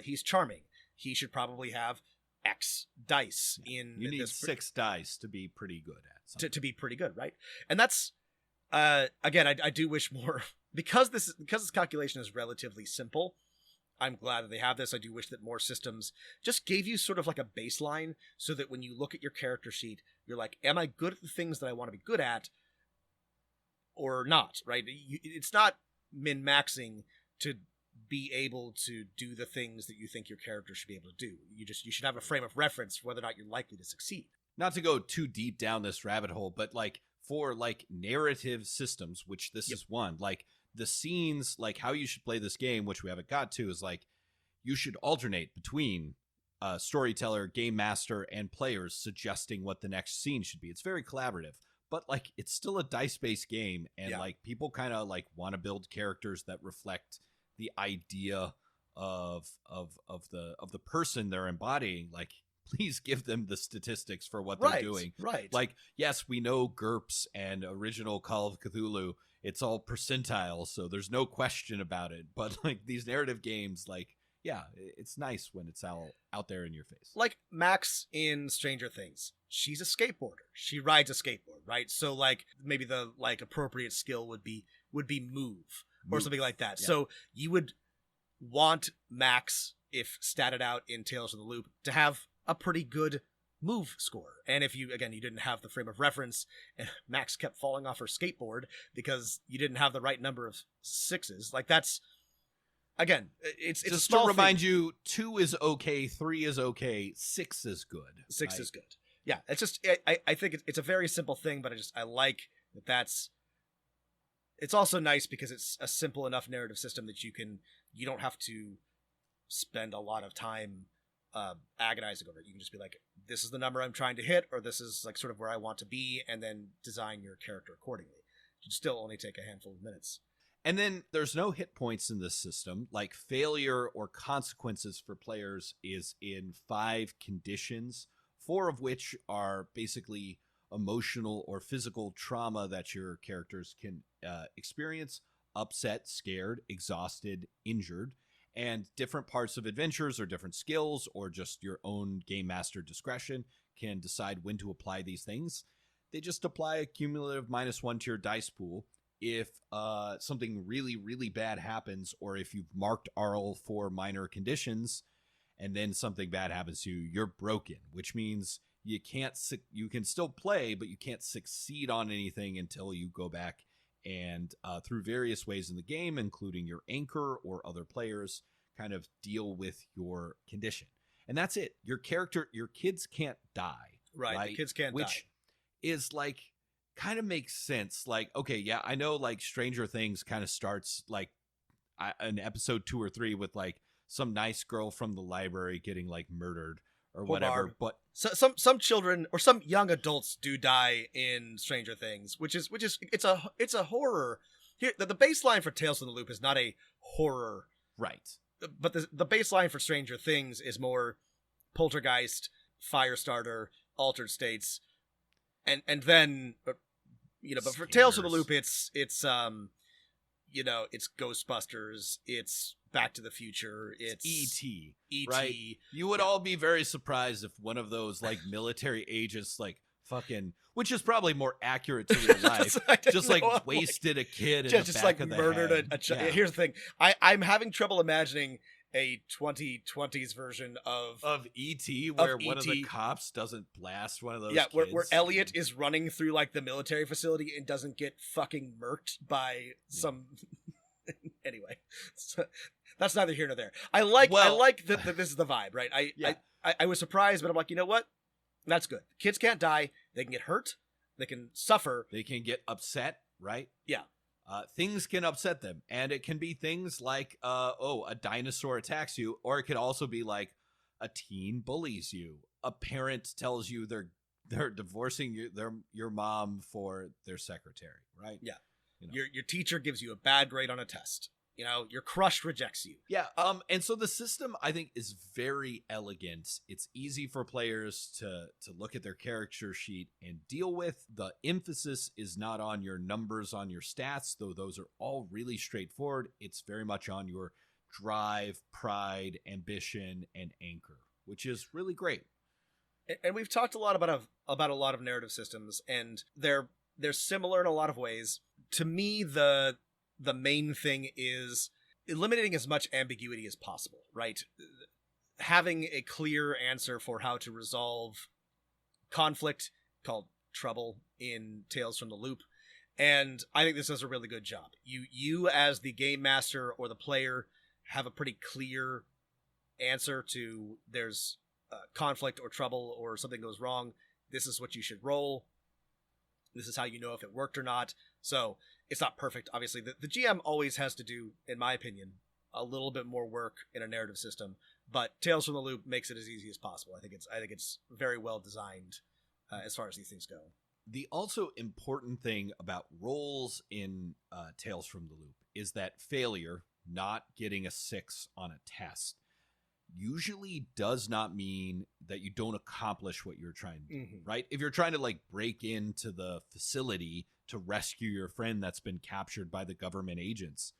he's charming. He should probably have X dice in. You need 6 dice to be pretty good at something. To be pretty good, right? And that's again, I do wish more because this calculation is relatively simple. I'm glad that they have this. I do wish that more systems just gave you sort of like a baseline so that when you look at your character sheet, you're like, am I good at the things that I want to be good at or not, right? It's not min-maxing to be able to do the things that you think your character should be able to do. You should have a frame of reference for whether or not you're likely to succeed. Not to go too deep down this rabbit hole, but like for like narrative systems, which this is one, like the scenes, like how you should play this game, which we haven't got to, is like you should alternate between storyteller, game master, and players suggesting what the next scene should be. It's very collaborative, but like it's still a dice-based game, and like people kind of like want to build characters that reflect the idea of the person they're embodying. Like, please give them the statistics for what they're doing. Right. Like, yes, we know GURPS and original Call of Cthulhu. It's all percentile, so there's no question about it. But like these narrative games, like, yeah, it's nice when it's out there in your face. Like Max in Stranger Things. She's a skateboarder. She rides a skateboard, right? So like maybe the like appropriate skill would be move. Or something like that. Yeah. So you would want Max, if statted out in Tales from the Loop, to have a pretty good move score. And if you didn't have the frame of reference and Max kept falling off her skateboard because you didn't have the right number of 6s, like that's, again, it's just a small to remind you, 2 is okay, 3 is okay, 6 is good. 6 is good. Yeah, it's just, I think it's a very simple thing, but I like that's. It's also nice because it's a simple enough narrative system that you don't have to spend a lot of time agonizing over it. You can just be like, this is the number I'm trying to hit, or this is like sort of where I want to be, and then design your character accordingly. It should still only take a handful of minutes. And then there's no hit points in this system. Like failure or consequences for players is in 5 conditions, 4 of which are basically emotional or physical trauma that your characters can experience: upset, scared, exhausted, injured. And different parts of adventures or different skills or just your own game master discretion can decide when to apply these things. They just apply a cumulative -1 to your dice pool if something really, really bad happens, or if you've marked all 4 minor conditions and then something bad happens to you, you're broken, which means you can still play, but you can't succeed on anything until you go back and through various ways in the game, including your anchor or other players, kind of deal with your condition. And that's it. Your kids can't die. Right? The kids can't die. Which is like, kind of makes sense. Like, okay, yeah, I know like Stranger Things kind of starts like an episode 2 or 3 with like some nice girl from the library getting like murdered or whatever, but some children or some young adults do die in Stranger Things, which is it's a horror. Here, the baseline for Tales from the Loop is not a horror, right? But the baseline for Stranger Things is more poltergeist, Firestarter, altered states, and then but for Tales from the Loop, it's Ghostbusters, it's Back to the Future, it's E.T. Right? You would all be very surprised if one of those like military agents like fucking, which is probably more accurate to real life, just wasted a kid in the back of the murdered head. a child. Yeah. Here's the thing, I'm having trouble imagining a 2020s version of E.T. where one of the E.T. cops doesn't blast one of those where kids. Elliot is running through like the military facility and doesn't get fucking murked by some anyway, so, that's neither here nor there. I like that this is the vibe, right? I was surprised, but I'm like, you know what? That's good. Kids can't die. They can get hurt. They can suffer. They can get upset, right? Yeah. Things can upset them. And it can be things like, a dinosaur attacks you. Or it could also be like a teen bullies you. A parent tells you they're divorcing your mom for their secretary, right? Yeah. You know. Your teacher gives you a bad grade on a test. You know, your crush rejects you. Yeah. And so the system, I think, is very elegant. It's easy for players to look at their character sheet and deal with. The emphasis is not on your numbers on your stats, though those are all really straightforward. It's very much on your drive, pride, ambition, and anchor, which is really great. And we've talked a lot about a lot of narrative systems, and they're similar in a lot of ways. To me, the main thing is eliminating as much ambiguity as possible, right? Having a clear answer for how to resolve conflict, called trouble in Tales from the Loop. And I think this does a really good job. You as the game master or the player have a pretty clear answer to there's conflict or trouble or something goes wrong. This is what you should roll. This is how you know if it worked or not. So it's not perfect, obviously. The GM always has to do, in my opinion, a little bit more work in a narrative system. But Tales from the Loop makes it as easy as possible. I think it's very well designed as far as these things go. The also important thing about roles in Tales from the Loop is that failure, not getting a 6 on a test, usually does not mean that you don't accomplish what you're trying to do, right? If you're trying to like break into the facility to rescue your friend that's been captured by the government agents,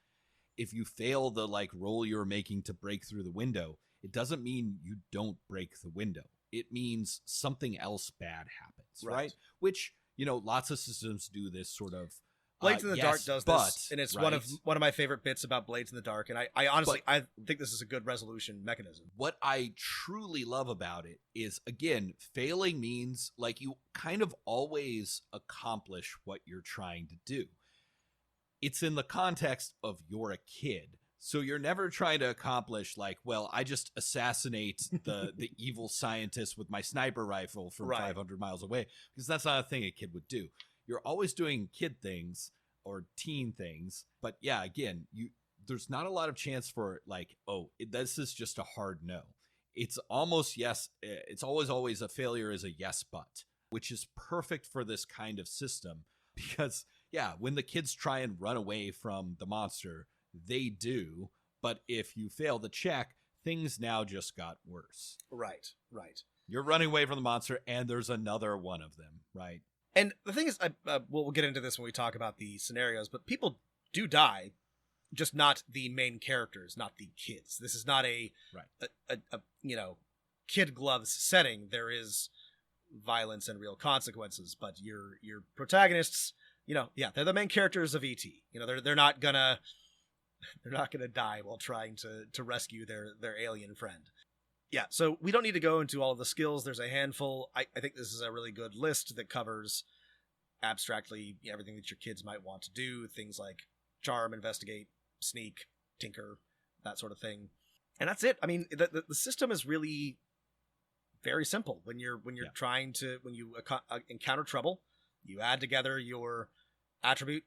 if you fail the like roll you're making to break through the window, it doesn't mean you don't break the window. It means something else bad happens, right? Which, lots of systems do this sort of. Blades in the Dark does this, and it's right? one of my favorite bits about Blades in the Dark, and I honestly think this is a good resolution mechanism. What I truly love about it is, again, failing means like you kind of always accomplish what you're trying to do. It's in the context of you're a kid, so you're never trying to accomplish like, well, I just assassinate the evil scientist with my sniper rifle from 500 miles away, because that's not a thing a kid would do. You're always doing kid things or teen things. But yeah, again, there's not a lot of chance for like, this is just a hard no. It's almost yes. It's always a failure is a yes, but, which is perfect for this kind of system because, yeah, when the kids try and run away from the monster, they do. But if you fail the check, things now just got worse. Right. You're running away from the monster and there's another one of them, right? And the thing is, we'll get into this when we talk about the scenarios, but people do die, just not the main characters, not the kids. This is not a kid gloves setting. There is violence and real consequences, but your protagonists, they're the main characters of E.T. They're not gonna die while trying to rescue their alien friend. Yeah, so we don't need to go into all of the skills. There's a handful. I think this is a really good list that covers abstractly everything that your kids might want to do. Things like charm, investigate, sneak, tinker, that sort of thing. And that's it. I mean, the system is really very simple. When you're trying to, when you encounter trouble, you add together your attribute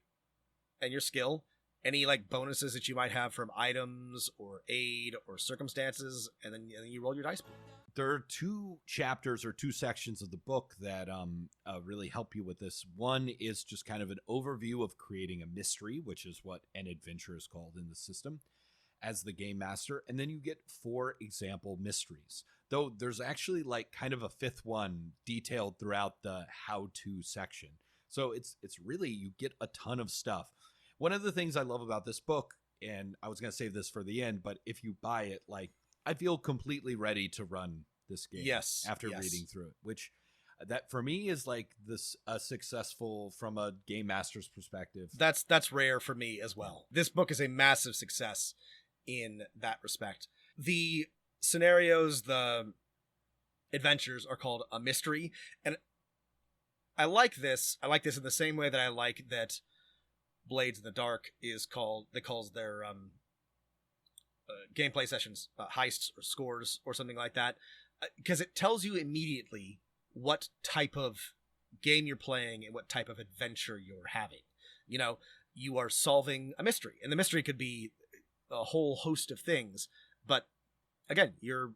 and your skill, any like bonuses that you might have from items or aid or circumstances, and then you roll your dice pool. There are 2 chapters or 2 sections of the book that really help you with this. One is just kind of an overview of creating a mystery, which is what an adventure is called in the system, as the game master. And then you get 4 example mysteries, though there's actually like kind of a 5th one detailed throughout the how-to section. So it's really, you get a ton of stuff. One of the things I love about this book, and I was going to save this for the end, but if you buy it, like, I feel completely ready to run this game after reading through it, which that for me is like this successful from a game master's perspective. That's rare for me as well. This book is a massive success in that respect. the scenarios, the adventures are called a mystery, and I like this. I like this in the same way that I like that Blades in the Dark calls their gameplay sessions heists or scores or something like that, because it tells you immediately what type of game you're playing and what type of adventure you're having. You know, you are solving a mystery, and the mystery could be a whole host of things, but again, you're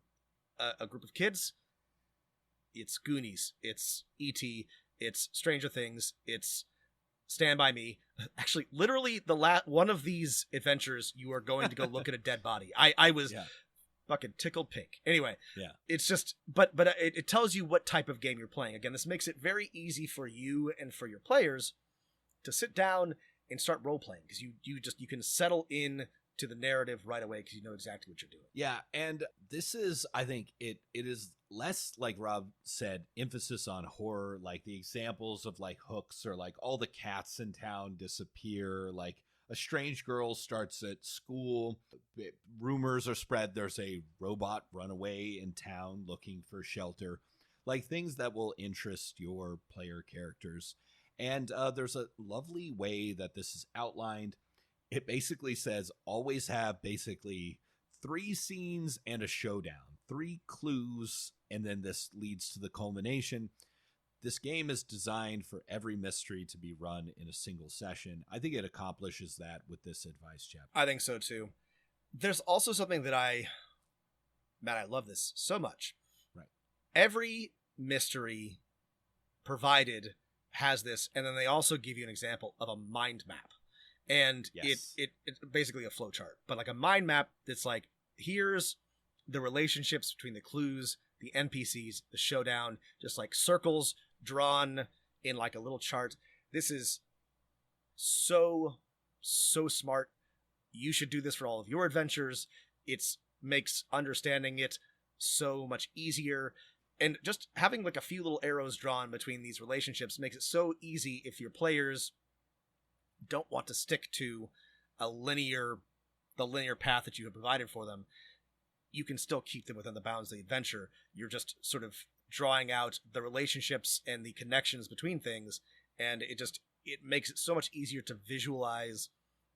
a group of kids. It's Goonies, it's E.T., it's Stranger Things, it's Stand By Me. Actually, literally, one of these adventures, you are going to go look at a dead body. I was fucking tickled pink. Anyway, it's just, but it tells you what type of game you're playing. Again, this makes it very easy for you and for your players to sit down and start role playing, because you can settle in to the narrative right away because you know exactly what you're doing. Yeah, and this is, I think, it is less, like Rob said, emphasis on horror, like the examples of like hooks, or like all the cats in town disappear, like a strange girl starts at school, rumors are spread there's a robot runaway in town looking for shelter, like things that will interest your player characters. And there's a lovely way that this is outlined. It basically says always have basically 3 scenes and a showdown, 3 clues, and then this leads to the culmination. This game is designed for every mystery to be run in a single session. I think it accomplishes that with this advice chapter. I think so too. There's also something that I love this so much. Right. Every mystery provided has this, and then they also give you an example of a mind map. And it's basically a flow chart, but like a mind map that's like, here's the relationships between the clues, the NPCs, the showdown, just like circles drawn in like a little chart. This is so smart. You should do this for all of your adventures. It makes understanding it so much easier. And just having like a few little arrows drawn between these relationships makes it so easy if your players don't want to stick to the linear path that you have provided for them. You can still keep them within the bounds of the adventure. You're just sort of drawing out the relationships and the connections between things, and it makes it so much easier to visualize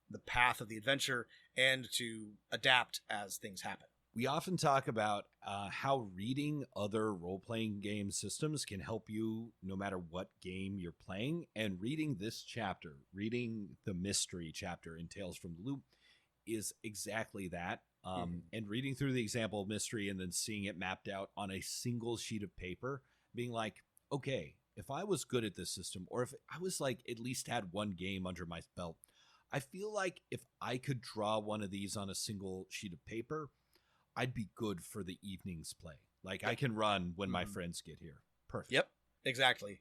the path of the adventure and to adapt as things happen. We often talk about how reading other role-playing game systems can help you no matter what game you're playing. And reading this chapter, reading the mystery chapter in Tales from the Loop, is exactly that. And reading through the example of mystery and then seeing it mapped out on a single sheet of paper, being like, okay, if I was good at this system, or if I was like at least had one game under my belt, I feel like if I could draw one of these on a single sheet of paper, I'd be good for the evening's play. Like I can run when my friends get here. Perfect. Yep, exactly.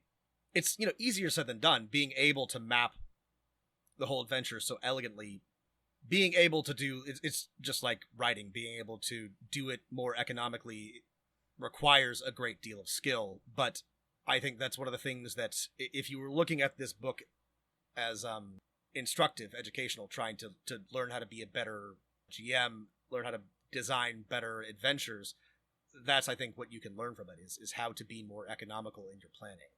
It's, easier said than done, being able to map the whole adventure so elegantly. Being able to do, it's just like writing, being able to do it more economically requires a great deal of skill. But I think that's one of the things that, if you were looking at this book as instructive, educational, trying to learn how to be a better GM, learn how to design better adventures, that's, I think, what you can learn from it is how to be more economical in your planning.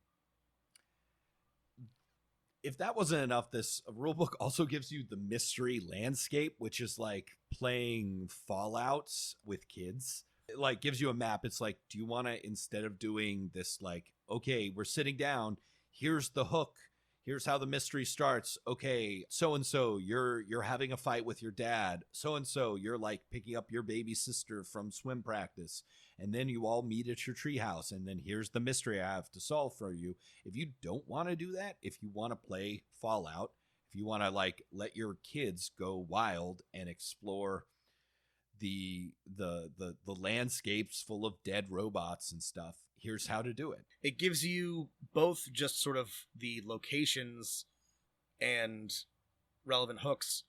If that wasn't enough, this rulebook also gives you the mystery landscape, which is like playing Fallouts with kids. It like gives you a map. It's like, do you want to, instead of doing this, like, okay, we're sitting down, here's the hook, here's how the mystery starts. Okay, so-and-so, you're having a fight with your dad. So-and-so, you're like picking up your baby sister from swim practice. And then you all meet at your treehouse. And then here's the mystery I have to solve for you. If you don't want to do that, if you want to play Fallout, if you want to like let your kids go wild and explore the landscapes full of dead robots and stuff, here's how to do it. It gives you both just sort of the locations and relevant hooks,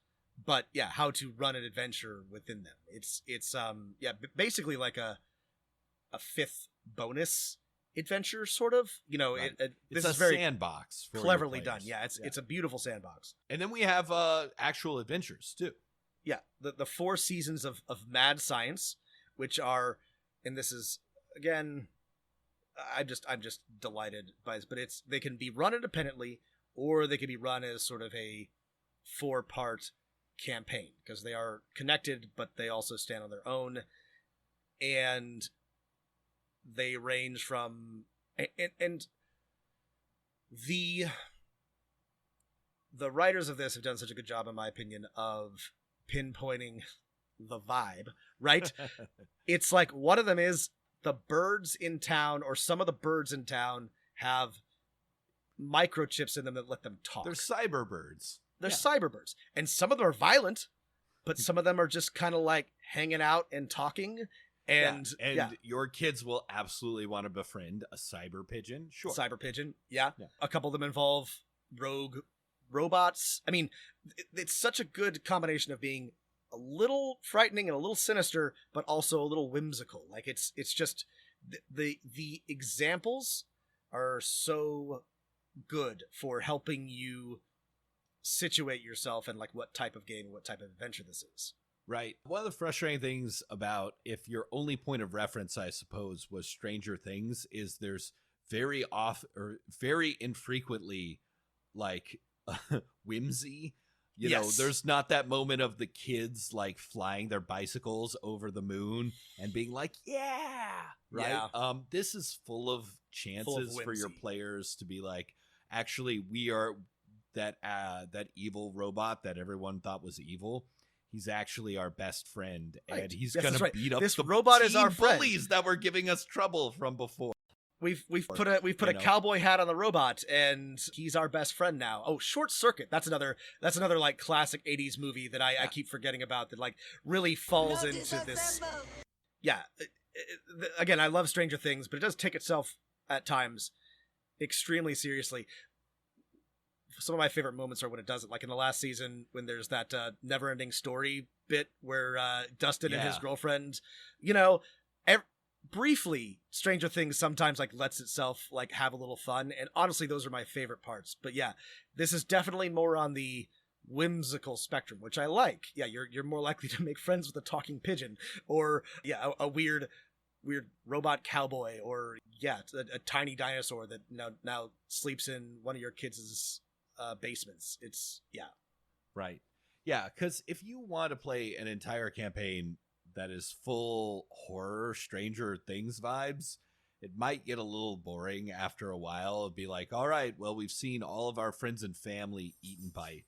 but how to run an adventure within them. It's basically like a 5th bonus adventure, sort of. Right. This is is very sandbox for cleverly done. It's a beautiful sandbox. And then we have actual adventures too. The 4 seasons of mad science. which are, and this is again, I'm just delighted by this, but they can be run independently, or they can be run as sort of a 4-part campaign, because they are connected, but they also stand on their own, and they range from and the writers of this have done such a good job, in my opinion, of pinpointing the vibe, right? It's like one of them is the birds in town, or some of the birds in town have microchips in them that let them talk. They're cyber birds. They're cyberbirds. And some of them are violent, but some of them are just kind of like hanging out and talking. And your kids will absolutely want to befriend a cyber pigeon. Sure. Cyber pigeon. Yeah. A couple of them involve rogue robots. I mean, it's such a good combination of being a little frightening and a little sinister, but also a little whimsical. Like it's just the examples are so good for helping you situate yourself in like what type of game, what type of adventure this is. Right. One of the frustrating things about, if your only point of reference, I suppose, was Stranger Things, is there's very infrequently like whimsy. You know, there's not that moment of the kids like flying their bicycles over the moon and being like, yeah, right. Yeah. This is full of chances for your players to be like, actually, we are that evil robot that everyone thought was evil. He's actually our best friend, and he's going to beat up the robot is our bullies that were giving us trouble from before. We've put a cowboy hat on the robot, and he's our best friend now. Oh, Short Circuit. That's another like classic 80s movie that I keep forgetting about, that like really falls into this. Yeah. Again, I love Stranger Things, but it does take itself at times extremely seriously. Some of my favorite moments are when it does it, like in the last season when there's that never-ending story bit where Dustin and his girlfriend, briefly, Stranger Things sometimes like lets itself like have a little fun, and honestly, those are my favorite parts. But yeah, this is definitely more on the whimsical spectrum, which I like. Yeah, you're more likely to make friends with a talking pigeon, or a weird robot cowboy, or a tiny dinosaur that now sleeps in one of your kids' basements. It's right. Yeah, because if you want to play an entire campaign that is full horror Stranger Things vibes, it might get a little boring after a while. It'd be like, all right, well, we've seen all of our friends and family eaten by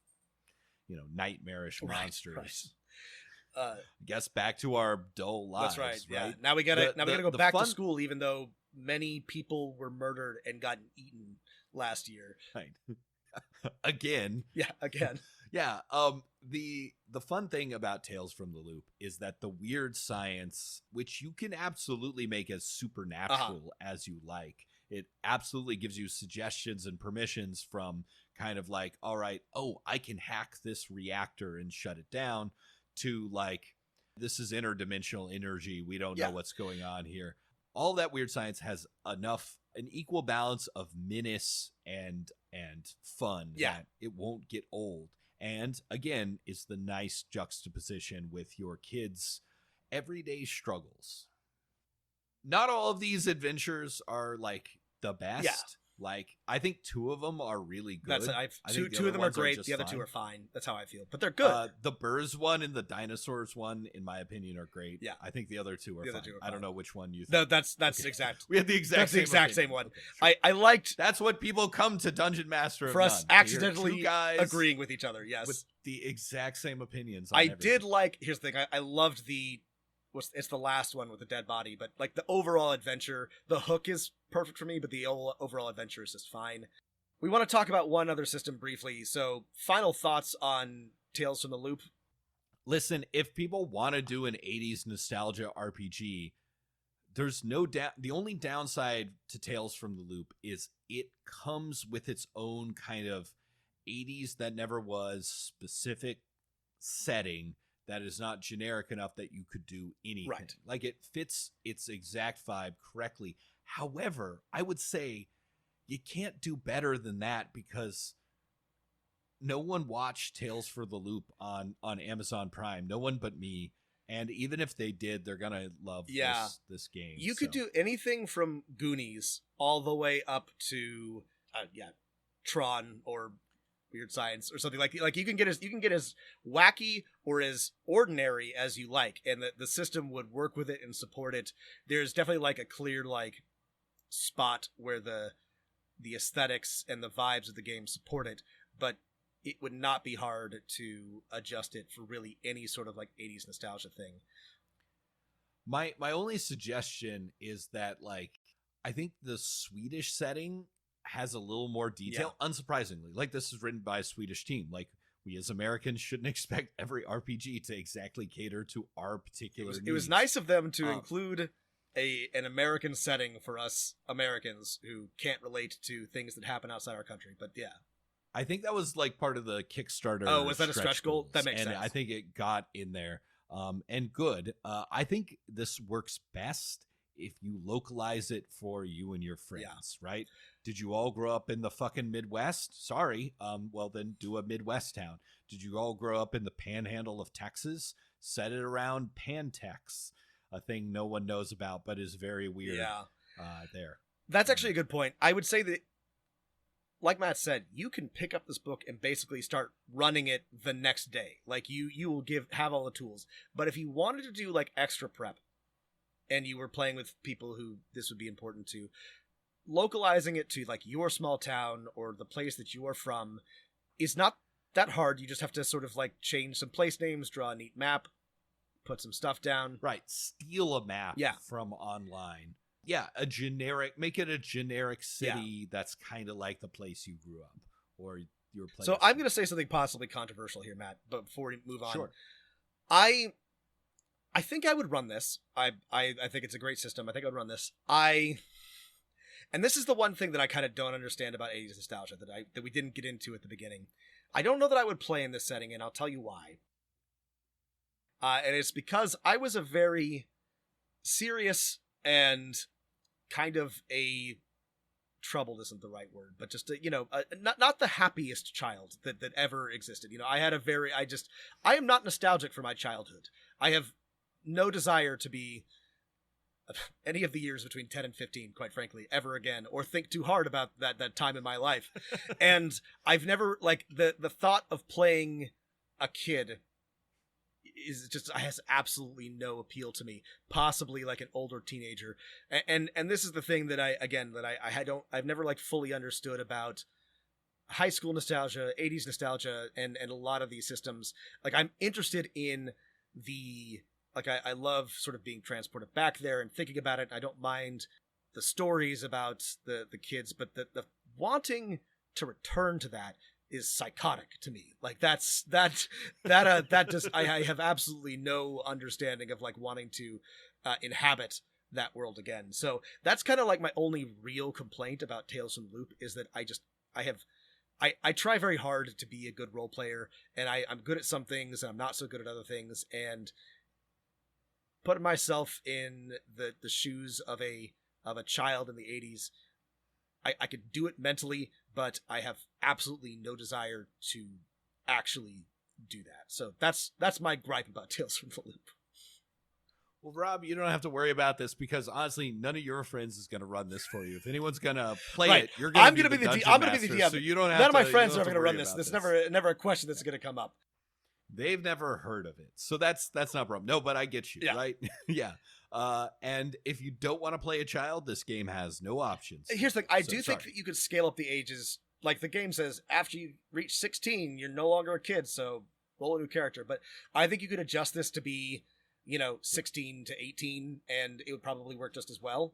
nightmarish monsters. Right. Guess back to our dull lives. That's right. Yeah. Now we gotta go back to school, even though many people were murdered and gotten eaten last year. Right. Again. Yeah, again. Yeah. The fun thing about Tales from the Loop is that the weird science, which you can absolutely make as supernatural as you like, it absolutely gives you suggestions and permissions, from kind of like, all right, I can hack this reactor and shut it down, to like, this is interdimensional energy. We don't know what's going on here. All that weird science has an equal balance of menace and fun that it won't get old. And again, it's the nice juxtaposition with your kids' everyday struggles. Not all of these adventures are like the best. Yeah. Like, I think 2 of them are really good. Two of them are great. The other 2 are fine. That's how I feel. But they're good. The Burrs one and the Dinosaurs one, in my opinion, are great. Yeah. I think the other 2 are fine. I don't know which one you think. No, that's exact. We had the exact same one. Okay, sure. I liked... That's what people come to Dungeon Master for us accidentally agreeing with each other, yes. With the exact same opinions on everything. Did like... Here's the thing. I loved it's the last one with the dead body, but like the overall adventure, the hook is perfect for me, but the overall adventure is just fine. We want to talk about one other system briefly. So final thoughts on Tales from the Loop. Listen, if people want to do an 80s nostalgia RPG, there's no doubt. The only downside to Tales from the Loop is it comes with its own kind of 80s that never was specific setting that is not generic enough that you could do anything. Right. Like, it fits its exact vibe correctly. However, I would say you can't do better than that, because no one watched Tales for the Loop on Amazon Prime. No one but me. And even if they did, they're gonna love this game. You could do anything from Goonies all the way up to Tron or Weird Science or something like you can get as wacky or as ordinary as you like, and the system would work with it and support it. There's definitely like a clear like spot where the aesthetics and the vibes of the game support it, but it would not be hard to adjust it for really any sort of like 80s nostalgia thing. My only suggestion is that like I think the Swedish setting has a little more detail, unsurprisingly. Like this is written by a Swedish team. Like we as Americans shouldn't expect every RPG to exactly cater to our particular needs. It was nice of them to include an American setting for us Americans who can't relate to things that happen outside our country, but yeah. I think that was like part of the Kickstarter. Oh, was that a stretch goal? That makes sense. I think it got in there. And good. I think this works best if you localize it for you and your friends, right? Did you all grow up in the fucking Midwest? Sorry. Well, then do a Midwest town. Did you all grow up in the panhandle of Texas? Set it around Pantex, a thing no one knows about but is very weird there. That's actually a good point. I would say that, like Matt said, you can pick up this book and basically start running it the next day. Like you will have all the tools. But if you wanted to do like extra prep and you were playing with people who this would be important to, localizing it to like your small town or the place that you are from is not that hard. You just have to sort of like change some place names, draw a neat map, put some stuff down. Right. Steal a map from online. Yeah, make it a generic city that's kind of like the place you grew up or your place. So I'm going to say something possibly controversial here, Matt, but before we move on. Sure. I think I would run this. I think it's a great system. I think I would run this. And this is the one thing that I kind of don't understand about 80s nostalgia that we didn't get into at the beginning. I don't know that I would play in this setting, and I'll tell you why. And it's because I was a very serious and kind of a troubled isn't the right word, but just not the happiest child that ever existed. I had I am not nostalgic for my childhood. I have no desire to be any of the years between 10 and 15, quite frankly, ever again, or think too hard about that time in my life. And I've never like the thought of playing a kid has absolutely no appeal to me. Possibly like an older teenager, and this is the thing that I've never like fully understood about high school nostalgia, 80s nostalgia, and a lot of these systems. Like I'm interested in I love sort of being transported back there and thinking about it. I don't mind the stories about the kids, but the wanting to return to that is psychotic to me. Like that just I have absolutely no understanding of like wanting to inhabit that world again. So that's kind of like my only real complaint about Tales from the Loop is that I try very hard to be a good role player, and I'm good at some things and I'm not so good at other things, and putting myself in the shoes of a child in the 80s, I could do it mentally, but I have absolutely no desire to actually do that. So that's my gripe about Tales from the Loop. Well, Rob, you don't have to worry about this because honestly, none of your friends is going to run this for you. If anyone's going to play it, you're going to be the dungeon master. So you don't have none of my friends are going to run this. There's never a question that's going to come up. They've never heard of it. So that's not a problem. No, but I get you, right? Yeah. And if you don't want to play a child, this game has no options. Here's the thing. I think that you could scale up the ages. Like the game says, after you reach 16, you're no longer a kid, so roll a new character. But I think you could adjust this to be, 16 to 18, and it would probably work just as well.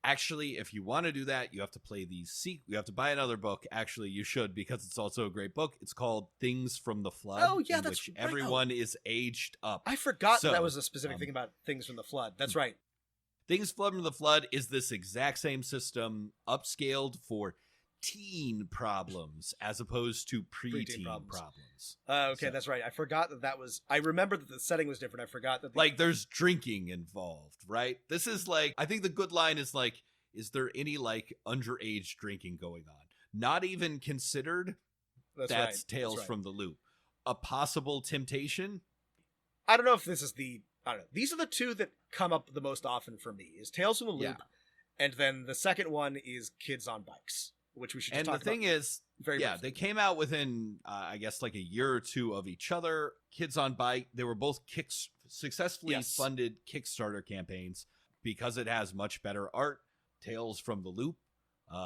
Actually, if you want to do that, you have to play you have to buy another book. Actually, you should, because it's also a great book. It's called Things from the Flood. Oh, yeah, that's right. Everyone is aged up. I forgot that was a specific thing about Things from the Flood. That's right. Things from the Flood is this exact same system, upscaled for teen problems as opposed to preteen problems. Okay, that's right. I forgot that was... I remember that the setting was different. I forgot that... Like, there's drinking involved, right? This is like... I think the good line is like, is there any, like, underage drinking going on? Not even considered? That's Tales from the Loop. A possible temptation? I don't know if this is the I don't know. These are the two that come up the most often for me, is Tales from the Loop, Yeah. and then the second one is Kids on Bikes, which we should just And talk the thing about. is, Very yeah, briefly. they came out within, I guess, like a year or two of each other. Kids on Bike, they were both successfully Yes. funded Kickstarter campaigns because it has much better art. Tales from the Loop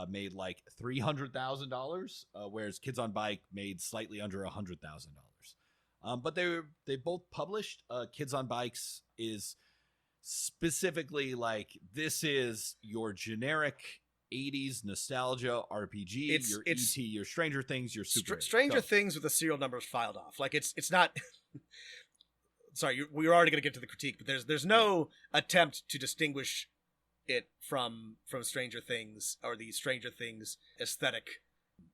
made like $300,000, whereas Kids on Bike made slightly under $100,000. But they both published. Kids on Bikes is specifically like, this is your generic 80s nostalgia RPG. It's- Your it's- ET, your Stranger Things, your Super. Stranger Things with the serial numbers filed off. Like it's not. Sorry, we were already going to get to the critique, but there's no attempt to distinguish it from Stranger Things or the Stranger Things aesthetic.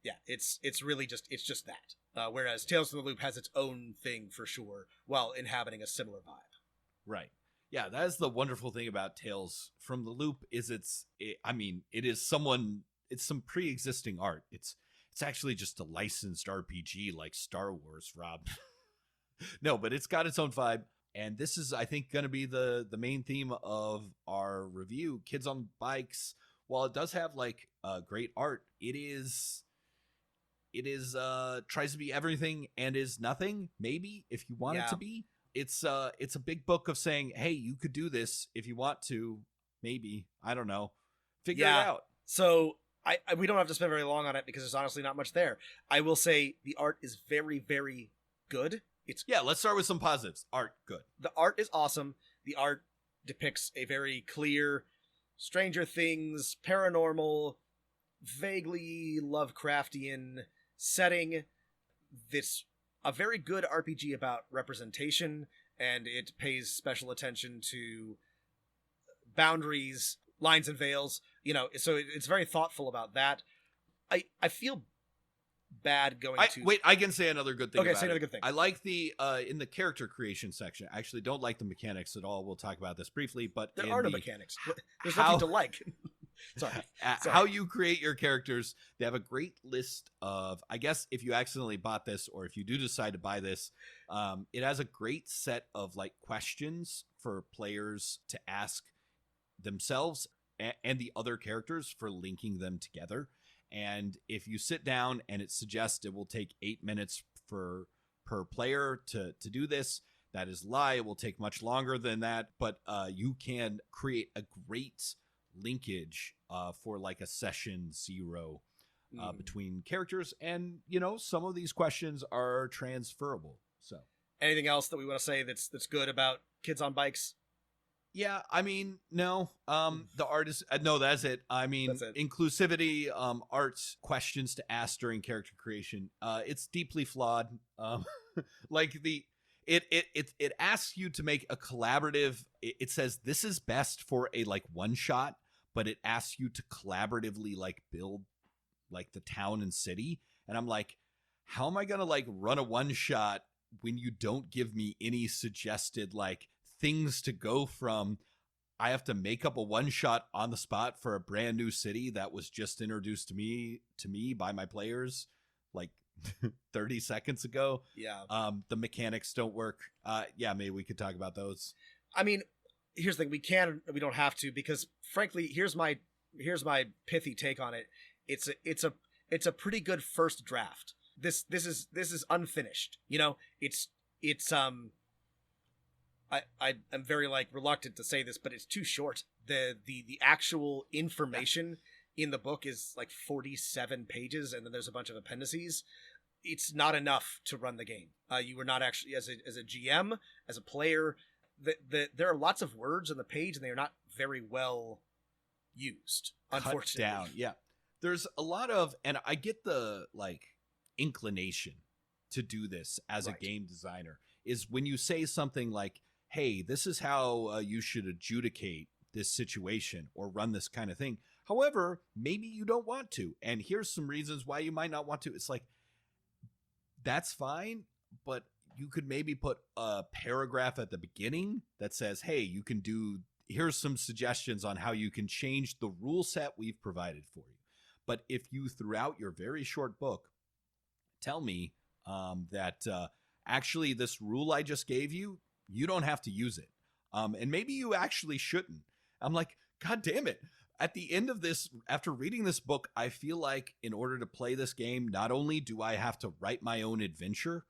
Yeah, it's really just that. Whereas Tales from the Loop has its own thing for sure, while inhabiting a similar vibe. Right. Yeah, that is the wonderful thing about Tales from the Loop is it is it's some pre-existing art. It's actually just a licensed RPG like Star Wars, Rob. No, but it's got its own vibe. And this is, I think, going to be the main theme of our review. Kids on Bikes, while it does have like great art, it is tries to be everything and is nothing, maybe, if you want it to be. It's a big book of saying, hey, you could do this if you want to, maybe. I don't know. Figure it out. So we don't have to spend very long on it because there's honestly not much there. I will say the art is very, very good. Let's start with some positives. Art, good. The art is awesome. The art depicts a very clear Stranger Things, paranormal, vaguely Lovecraftian setting. This a very good RPG about representation, and it pays special attention to boundaries, lines and veils. So it's very thoughtful about that. I feel bad going to... Wait, I can say another good thing. Okay, about say another it. good thing. I like the in the character creation section. I actually don't like the mechanics at all. We'll talk about this briefly, but There are no mechanics. There's how- nothing to like. Sorry. How you create your characters. They have a great list of, I guess, if you accidentally bought this or if you do decide to buy this, it has a great set of like questions for players to ask themselves and the other characters for linking them together. And if you sit down and it suggests it will take 8 minutes per player to do this, that is lie. It will take much longer than that, but you can create a great linkage for like a session 0 between characters, and some of these questions are transferable. So anything else that we want to say that's good about Kids on Bikes? Yeah, I mean, no. The art is no. That's it. I mean, That's it. inclusivity, arts, questions to ask during character creation. It's deeply flawed. Like it asks you to make a collaborative. It says this is best for a like one shot, but it asks you to collaboratively like build like the town and city. And I'm like, how am I gonna like run a one shot when you don't give me any suggested like things to go from? I have to make up a one shot on the spot for a brand new city that was just introduced to me by my players like 30 seconds ago. Yeah. The mechanics don't work. Yeah, maybe we could talk about those. I mean, here's the thing: we don't have to, because frankly, here's my pithy take on it. It's a pretty good first draft. This is unfinished. I'm very like reluctant to say this, but it's too short. The actual information in the book is like 47 pages, and then there's a bunch of appendices. It's not enough to run the game. You were not actually, as a GM, as a player, there are lots of words on the page, and they are not very well used. Unfortunately, Cut down. Yeah, there's a lot of, and I get the like inclination to do this as Right. a game designer is when you say something like, hey, this is how you should adjudicate this situation or run this kind of thing. However, maybe you don't want to, and here's some reasons why you might not want to. It's like, that's fine, but you could maybe put a paragraph at the beginning that says, hey, you can do, here's some suggestions on how you can change the rule set we've provided for you. But if you, throughout your very short book, tell me that actually this rule I just gave you, you don't have to use it. And maybe you actually shouldn't. I'm like, God damn it. At the end of this, after reading this book, I feel like in order to play this game, not only do I have to write my own adventure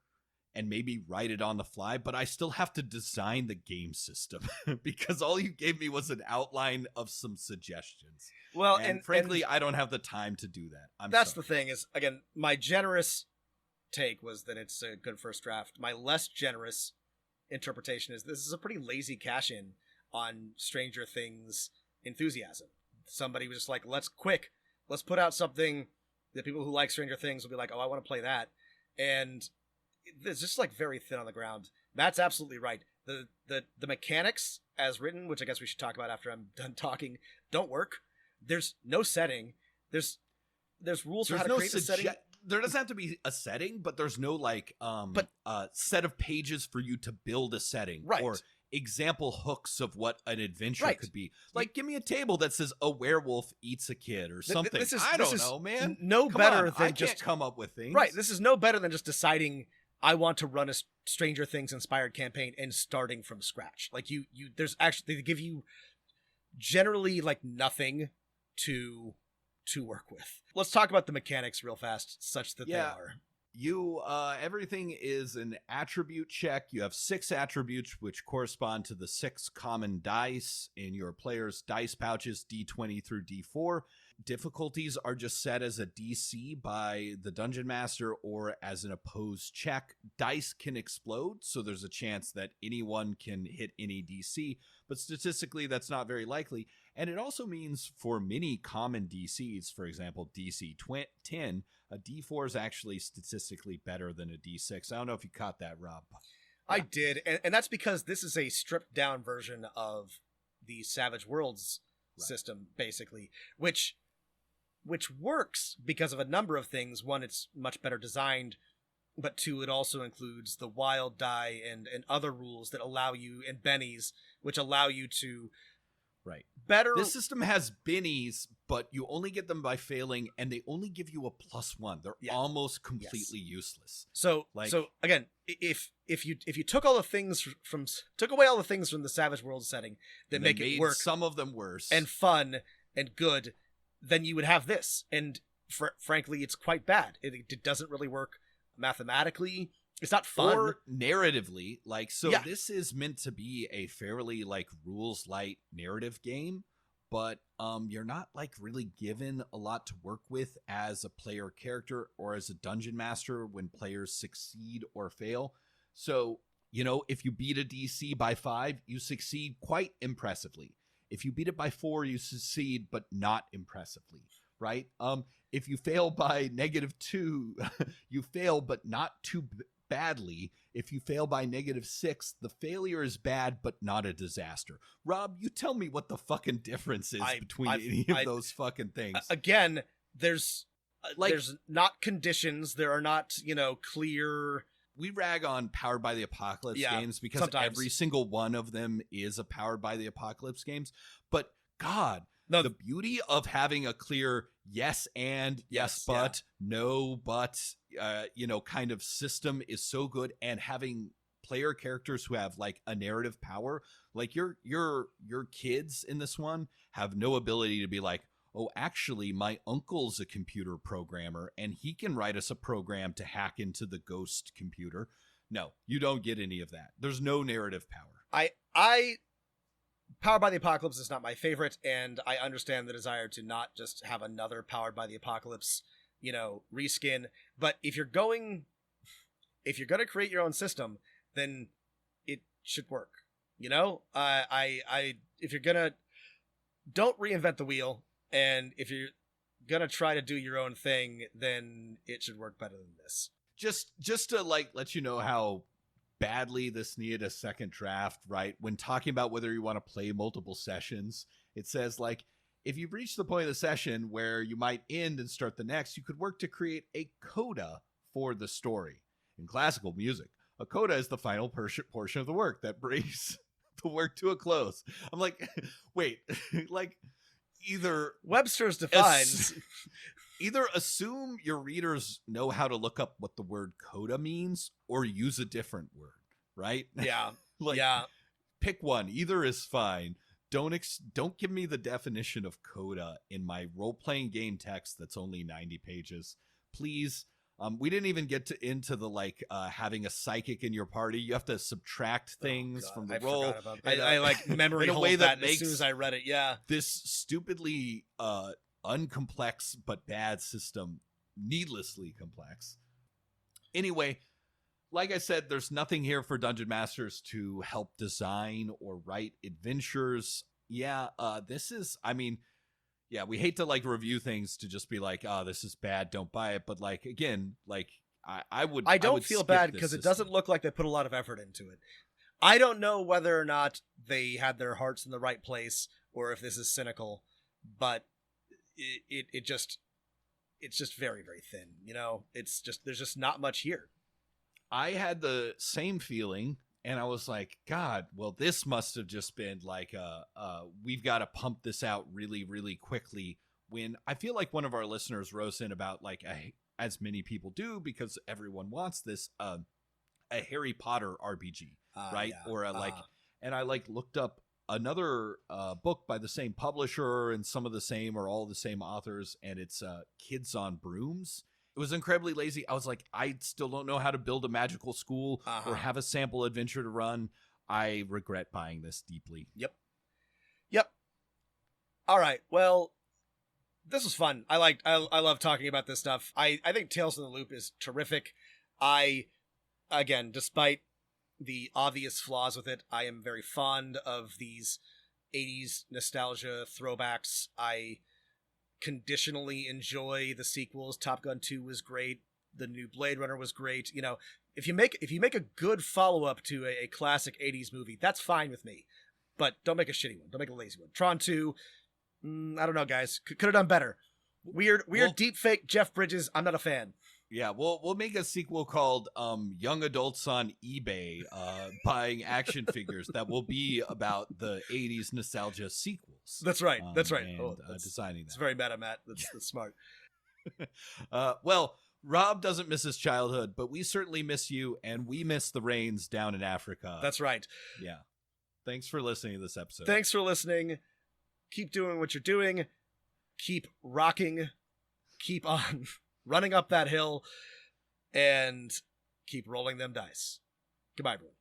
and maybe write it on the fly, but I still have to design the game system because all you gave me was an outline of some suggestions. Well, and frankly, I don't have the time to do that. That's the thing is, again, my generous take was that it's a good first draft. My less generous interpretation is this is a pretty lazy cash-in on Stranger Things enthusiasm. Somebody was just like, let's put out something that people who like Stranger Things will be like, oh, I want to play that. And it's just like very thin on the ground. Matt's absolutely right. The mechanics as written, which I guess we should talk about after I'm done talking, don't work. There's no setting. There's rules for how to create a setting. There doesn't have to be a setting, but there's no like set of pages for you to build a setting, right? Or example hooks of what an adventure could be. Like, give me a table that says a werewolf eats a kid or something. I don't know, man. No better than I just can't come up with things. Right. This is no better than just deciding I want to run a Stranger Things inspired campaign and starting from scratch. Like there's actually, they give you generally like nothing to work with. Let's talk about the mechanics real fast, such that they are. Everything is an attribute check. You have 6 attributes, which correspond to the 6 common dice in your player's dice pouches, D20 through D4. Difficulties are just set as a DC by the dungeon master or as an opposed check. Dice can explode, so there's a chance that anyone can hit any DC, but statistically that's not very likely. And it also means for many common DCs, for example, DC 10, a D4 is actually statistically better than a D6. I don't know if you caught that, Rob. I did, and that's because this is a stripped down version of the Savage Worlds system, basically, which works because of a number of things. One, it's much better designed, but 2, it also includes the wild die and other rules that allow you, and bennies, which allow you to better. This system has bennies, but you only get them by failing, and they only give you a +1. They're almost completely useless. So again, if you took all the things took away all the things from the Savage Worlds setting that make it work, some of them worse and fun and good, then you would have this. And frankly, it's quite bad. It doesn't really work mathematically. It's not fun or narratively. This is meant to be a fairly rules light narrative game, but you're not really given a lot to work with as a player character or as a dungeon master when players succeed or fail. So, if you beat a DC by 5, you succeed quite impressively. If you beat it by 4, you succeed, but not impressively, right? If you fail by -2, you fail, but not too badly. If you fail by -6, the failure is bad, but not a disaster. Rob, you tell me what the fucking difference is between any of those fucking things. Again, there's not conditions. There are not, clear. We rag on Powered by the Apocalypse games because every single one of them is a Powered by the Apocalypse games. But God, the beauty of having a clear yes and yes but no but kind of system is so good, and having player characters who have a narrative power. Your kids in this one have no ability to be oh, actually, my uncle's a computer programmer, and he can write us a program to hack into the ghost computer. No, you don't get any of that. There's no narrative power. Powered by the Apocalypse is not my favorite, and I understand the desire to not just have another Powered by the Apocalypse, reskin. But if you're going to create your own system, then it should work. If you're gonna, don't reinvent the wheel. And if you're gonna try to do your own thing, then it should work better than this. Just to let you know how badly this needed a second draft, right? When talking about whether you want to play multiple sessions, it says if you've reached the point of the session where you might end and start the next, you could work to create a coda for the story. In classical music, a coda is the final portion of the work that brings the work to a close. I'm wait, either Webster's defines either assume your readers know how to look up what the word coda means or use a different word, right? Yeah. Pick one. Either is fine. Don't give me the definition of coda in my role-playing game text that's only 90 pages. Please. We didn't even get into the having a psychic in your party. You have to subtract things from the roll. I like memory hold that as soon as I read it. Yeah, this stupidly uncomplex but bad system needlessly complex. Anyway, like I said, there's nothing here for dungeon masters to help design or write adventures. Yeah, this is, I mean, yeah, we hate to review things to just be like, oh, this is bad, don't buy it. But again, I don't feel bad because it doesn't look like they put a lot of effort into it. I don't know whether or not they had their hearts in the right place or if this is cynical, but it's just very, very thin. There's just not much here. I had the same feeling, and I was like, God, well, this must have just been we've got to pump this out really, really quickly. When I feel like one of our listeners wrote in about as many people do, because everyone wants this, a Harry Potter RPG, right? Yeah. Or and I looked up another book by the same publisher and some of the same or all the same authors, and it's Kids on Brooms. It was incredibly lazy. I was like, I still don't know how to build a magical school or have a sample adventure to run. I regret buying this deeply. Yep. All right. Well, this was fun. I love talking about this stuff. I think Tales from the Loop is terrific. Again, despite the obvious flaws with it, I am very fond of these 80s nostalgia throwbacks. I conditionally enjoy the sequels. Top Gun 2 was great. The new Blade Runner was great. If you make a good follow-up to a classic 80s movie, that's fine with me. But don't make a shitty one. Don't make a lazy one. Tron 2, I don't know, guys. Could have done better. Weird deep fake Jeff Bridges. I'm not a fan. Yeah, we'll make a sequel called Young Adults on eBay buying action figures that will be about the 80s nostalgia sequels. That's right. And, designing that. It's very meta, Matt. That's smart. Well, Rob doesn't miss his childhood, but we certainly miss you, and we miss the rains down in Africa. That's right. Yeah. Thanks for listening to this episode. Thanks for listening. Keep doing what you're doing. Keep rocking. Keep on running up that hill, and keep rolling them dice. Goodbye, everyone.